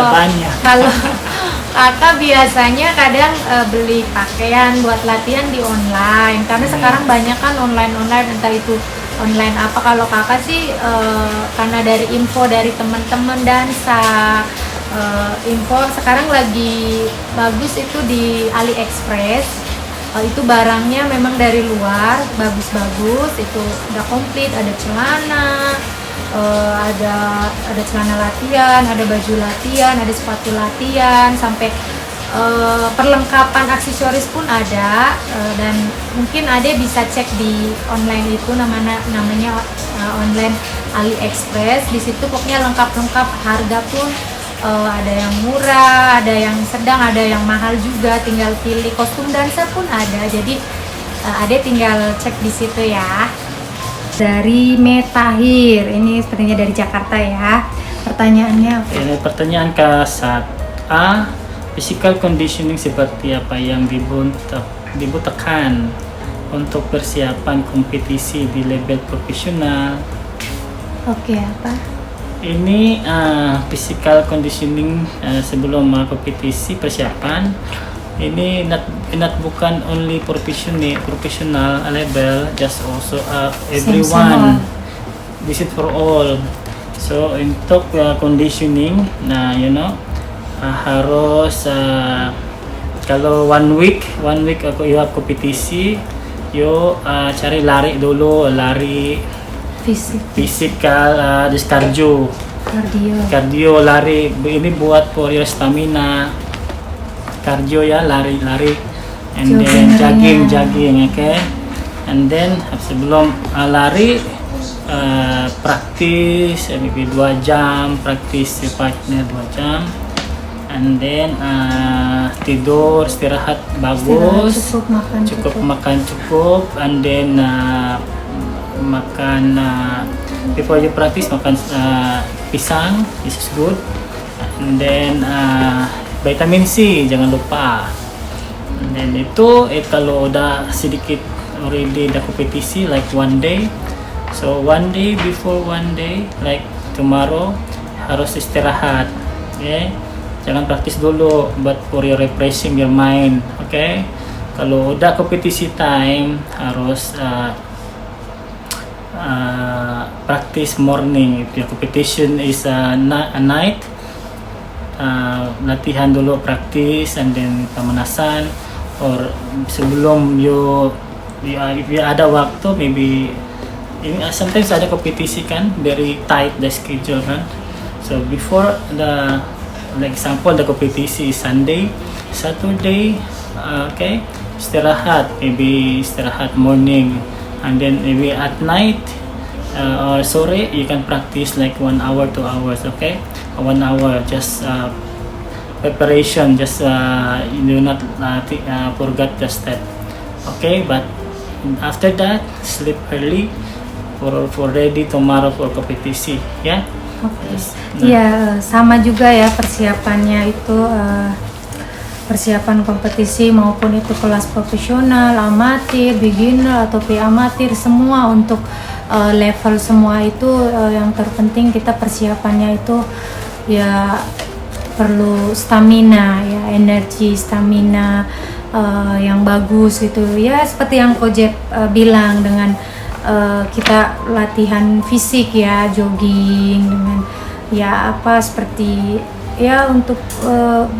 kakak biasanya kadang beli pakaian buat latihan di online, karena sekarang banyak kan online, entah itu online apa. Kalau kakak sih karena dari info dari teman-teman dansa, info sekarang lagi bagus itu di AliExpress. Itu barangnya memang dari luar, bagus-bagus, itu udah komplit, ada celana, ada celana latihan, ada baju latihan, ada sepatu latihan, sampai perlengkapan aksesoris pun ada. Dan mungkin Ade bisa cek di online itu, namanya online AliExpress. Di situ pokoknya lengkap-lengkap, harga pun ada yang murah, ada yang sedang, ada yang mahal juga. Tinggal pilih. Kostum dansa pun ada, jadi Ade tinggal cek di situ ya. Dari Metahir, ini sepertinya dari Jakarta ya. Pertanyaannya Ini pertanyaan K1A, physical conditioning seperti apa yang dibutuhkan untuk persiapan kompetisi di level profesional? Oke, apa? Ini physical conditioning sebelum kompetisi persiapan. Ini not bukan only professional level, just also everyone. This is for all. So untuk conditioning, nah harus kalau one week aku you have kompetisi, cari lari dulu, lari physical, just cardio lari, ini buat for your stamina, cardio ya, lari and then jogging, okay, and then sebelum lari praktis maybe 2 jam, praktis partner 2 jam, and then tidur, istirahat bagus, cukup makan cukup, and then makan before you practice, makan pisang, this is good, and then vitamin C jangan lupa, and then itu kalau udah sedikit already ada kompetisi like one day, so one day before one day like tomorrow harus istirahat, okay, jangan praktis dulu, but for your refreshing your mind, okay. Kalau udah kompetisi time harus practice morning. If your competition is a night, latihan dulu, praktis, and then pemanasan, or sebelum if you ada waktu, maybe sometimes ada kompetisi kan, very tight the schedule kan, so before like example the kompetisi Sunday, Saturday, okay, istirahat, maybe istirahat morning, and then maybe at night or sore you can practice like 1 hour 2 hours, okay, 1 hour just preparation, just you do not forget the step, okay, but after that sleep early for ready tomorrow for kompetisi, ya. Iya, sama juga ya persiapannya itu, persiapan kompetisi maupun itu kelas profesional, amatir, beginner atau pre-amatir, semua untuk level semua itu yang terpenting kita persiapannya itu ya perlu stamina ya, energi, stamina yang bagus gitu ya, seperti yang Coach Jeff bilang, dengan kita latihan fisik ya, jogging dengan ya seperti ya untuk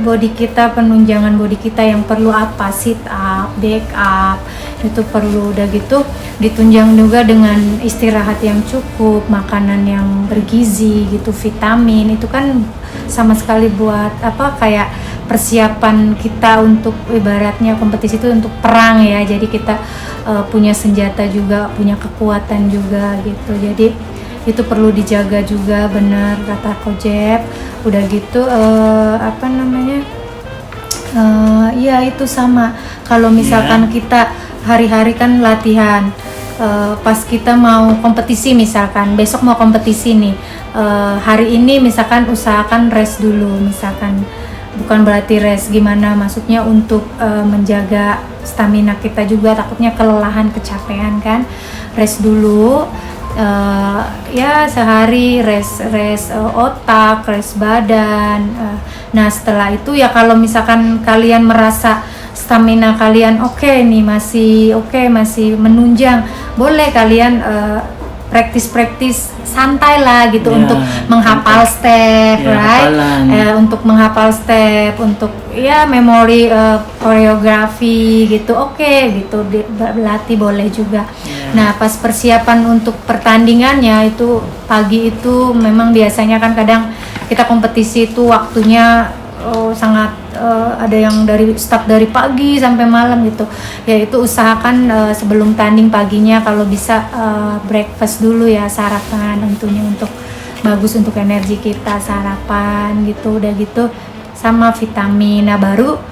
body kita, penunjangan body kita yang perlu sit up, back up, itu perlu, udah gitu ditunjang juga dengan istirahat yang cukup, makanan yang bergizi gitu, vitamin, itu kan sama sekali buat kayak persiapan kita untuk ibaratnya kompetisi itu untuk perang ya, jadi kita punya senjata juga, punya kekuatan juga gitu, jadi itu perlu dijaga juga, benar kata Coach Jeff. Udah gitu ya itu sama, kalau misalkan kita hari-hari kan latihan, pas kita mau kompetisi, misalkan besok mau kompetisi nih, hari ini misalkan usahakan rest dulu, misalkan bukan berarti rest gimana, maksudnya untuk menjaga stamina kita juga, takutnya kelelahan, kecapean kan, rest dulu. Ya sehari rest otak, rest badan. Nah setelah itu ya kalau misalkan kalian merasa stamina kalian nih, masih menunjang, boleh kalian praktis santai lah gitu, untuk menghafal step, right? Untuk menghafal step, untuk ya memori koreografi gitu, gitu berlatih boleh juga. Nah pas persiapan untuk pertandingannya itu pagi itu memang biasanya kan kadang kita kompetisi itu waktunya sangat ada yang start dari pagi sampai malam gitu ya, itu usahakan sebelum tanding paginya kalau bisa breakfast dulu ya, sarapan tentunya untuk bagus untuk energi kita, sarapan gitu, udah gitu sama vitamin. Nah baru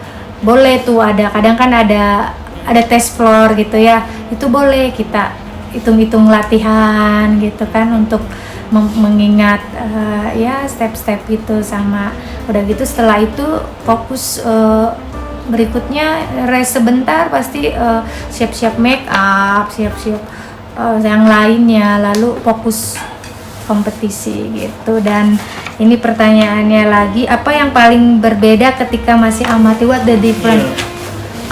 boleh tuh kadang kan ada test floor gitu ya, itu boleh kita hitung-hitung latihan gitu kan, untuk mengingat ya step-step gitu, sama udah gitu setelah itu fokus berikutnya rest sebentar, pasti siap-siap make up, siap-siap yang lainnya, lalu fokus kompetisi gitu. Dan ini pertanyaannya lagi, apa yang paling berbeda ketika masih amatir, what the difference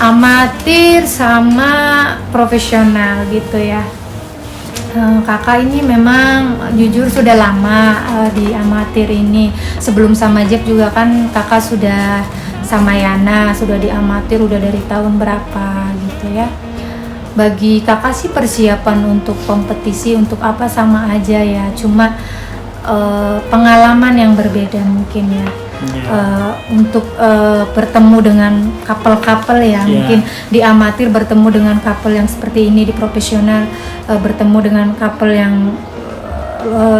amatir sama profesional gitu ya? Kakak ini memang jujur sudah lama di amatir ini. Sebelum sama Jack juga kan kakak sudah sama Yana, sudah di amatir udah dari tahun berapa gitu ya. Bagi kakak sih persiapan untuk kompetisi untuk apa sama aja ya, cuma pengalaman yang berbeda mungkin ya. Untuk bertemu dengan couple-couple ya, mungkin di amatir bertemu dengan couple yang seperti ini, di profesional bertemu dengan couple yang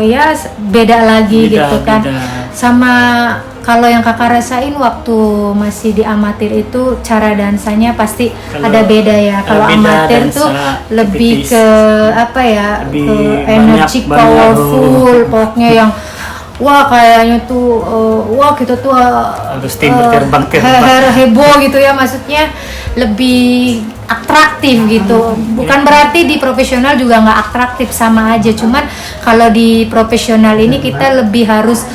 ya beda lagi gitu kan. Sama kalau yang kakak rasain waktu masih di amatir itu cara dansanya pasti ada beda ya. Kalau amatir tuh lebih ke apa ya, ke energi powerful, pokoknya yang wah kayaknya tuh wah kita tuh harus tim terbang heboh gitu ya, maksudnya lebih atraktif gitu. Bukan berarti di profesional juga nggak atraktif, sama aja, cuman kalau di profesional ini kita lebih harus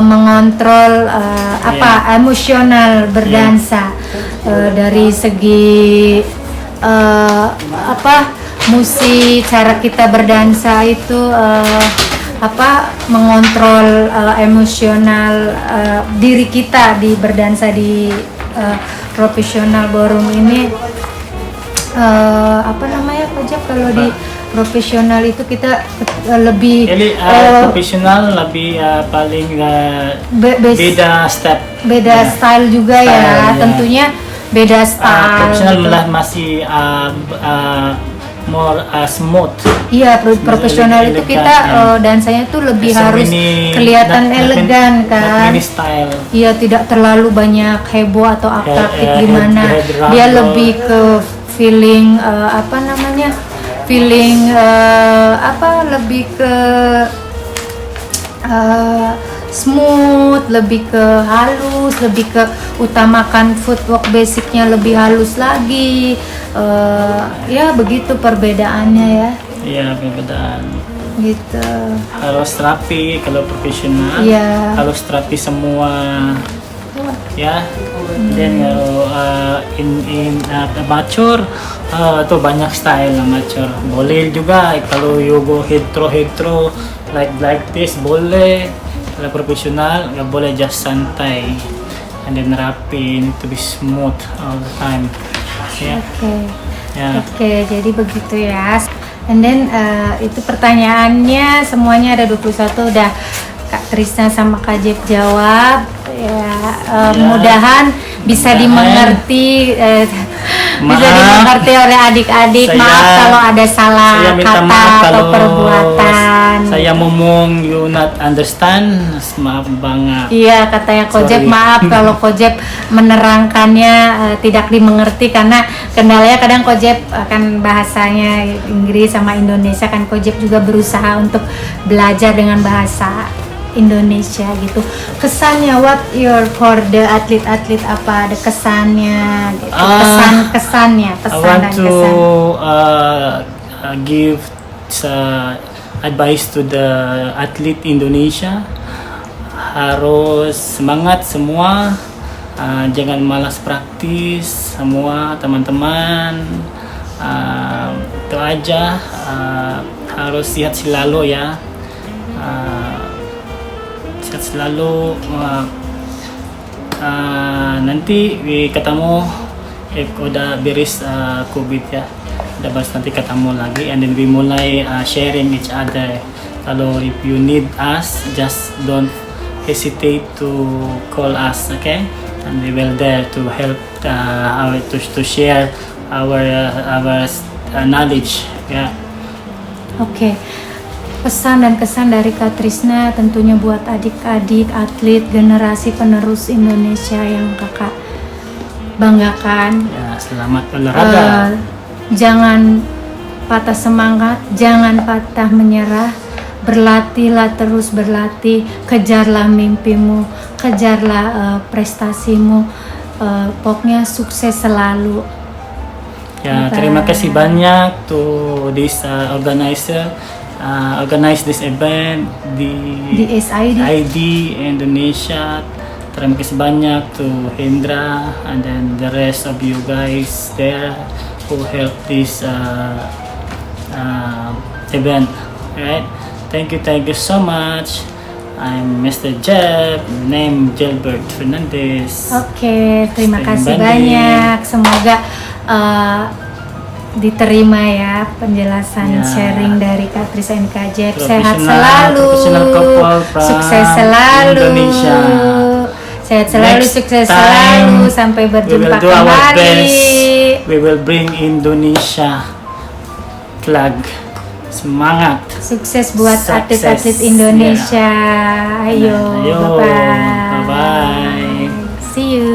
mengontrol emosional berdansa, dari segi musik, cara kita berdansa itu mengontrol emosional diri kita di berdansa di profesional ballroom ini. Kalau di profesional itu kita lebih profesional lebih paling beda step, beda style juga ya, tentunya beda style. Profesional malah masih more smooth. Iya, profesional itu kita dansanya tuh lebih harus kelihatan elegan kan. Style. Iya, tidak terlalu banyak heboh atau atraktif gimana. Dia lebih ke feeling lebih ke smooth, lebih ke halus, lebih ke utamakan footwork basicnya lebih halus lagi. Ya begitu perbedaannya ya. Iya, perbedaan. Gitu. Harus rapi kalau profesional. Iya. Harus rapi semua. Ya. Dan kalau in amateur tuh banyak style amateur. Boleh juga kalau you go head throw like this boleh. Kalau profesional nggak boleh, just santai and then rapi, need to be smooth all the time. Yeah. Oke, jadi begitu ya. And then itu pertanyaannya semuanya ada 21 udah Kak Trisna sama Kak Jep jawab ya. Mudahan bisa dimengerti oleh adik-adik. Maaf kalau ada salah kata atau perbuatan. Saya ngomong you not understand, maaf banget. Iya, katanya Kojep, maaf kalau Kojep menerangkannya tidak dimengerti karena kendalanya kadang Kojep akan bahasanya Inggris sama Indonesia kan. Kojep juga berusaha untuk belajar dengan bahasa Indonesia gitu. Kesannya, what your for the atlet-atlet, apa ada kesannya gitu. Kesannya I want to give advice to the atlet Indonesia. Harus semangat semua, jangan malas praktis semua teman-teman. Itu aja, harus sehat selalu ya. Selalu nanti ketemu udah beres COVID ya, udah beres nanti ketemu lagi, and then we mulai sharing each other. Kalau if you need us, just don't hesitate to call us, okay? And we will there to help to share our knowledge ya. Oke. Pesan dan kesan dari Kak Trisna tentunya buat adik-adik atlet generasi penerus Indonesia yang kakak banggakan. Ya, selamat olahraga. Jangan patah semangat, jangan patah menyerah. Berlatihlah, terus berlatih, kejarlah mimpimu, kejarlah prestasimu. Pokoknya sukses selalu. Ya, terima kasih banyak to this organizer. Organize this event di SID Indonesia. Terima kasih banyak to Hendra and then the rest of you guys there who help this event. Alright, thank you so much. I'm Mr. Jeb, name Gilbert Fernandez. Oke, terima Stay kasih banding. banyak. Semoga diterima ya penjelasan Ya. sharing dari Kak Tris and Kak Jeb. Sehat Profesional- selalu, professional couple from sukses selalu, Indonesia. sehat selalu, Next sukses time, selalu, sampai We will berjumpa do our kembali. best. We will bring Indonesia flag. Semangat. Sukses buat Sukses. atlet-atlet Indonesia. Ya. Ayo, Ayo, bye-bye. bye-bye. See you.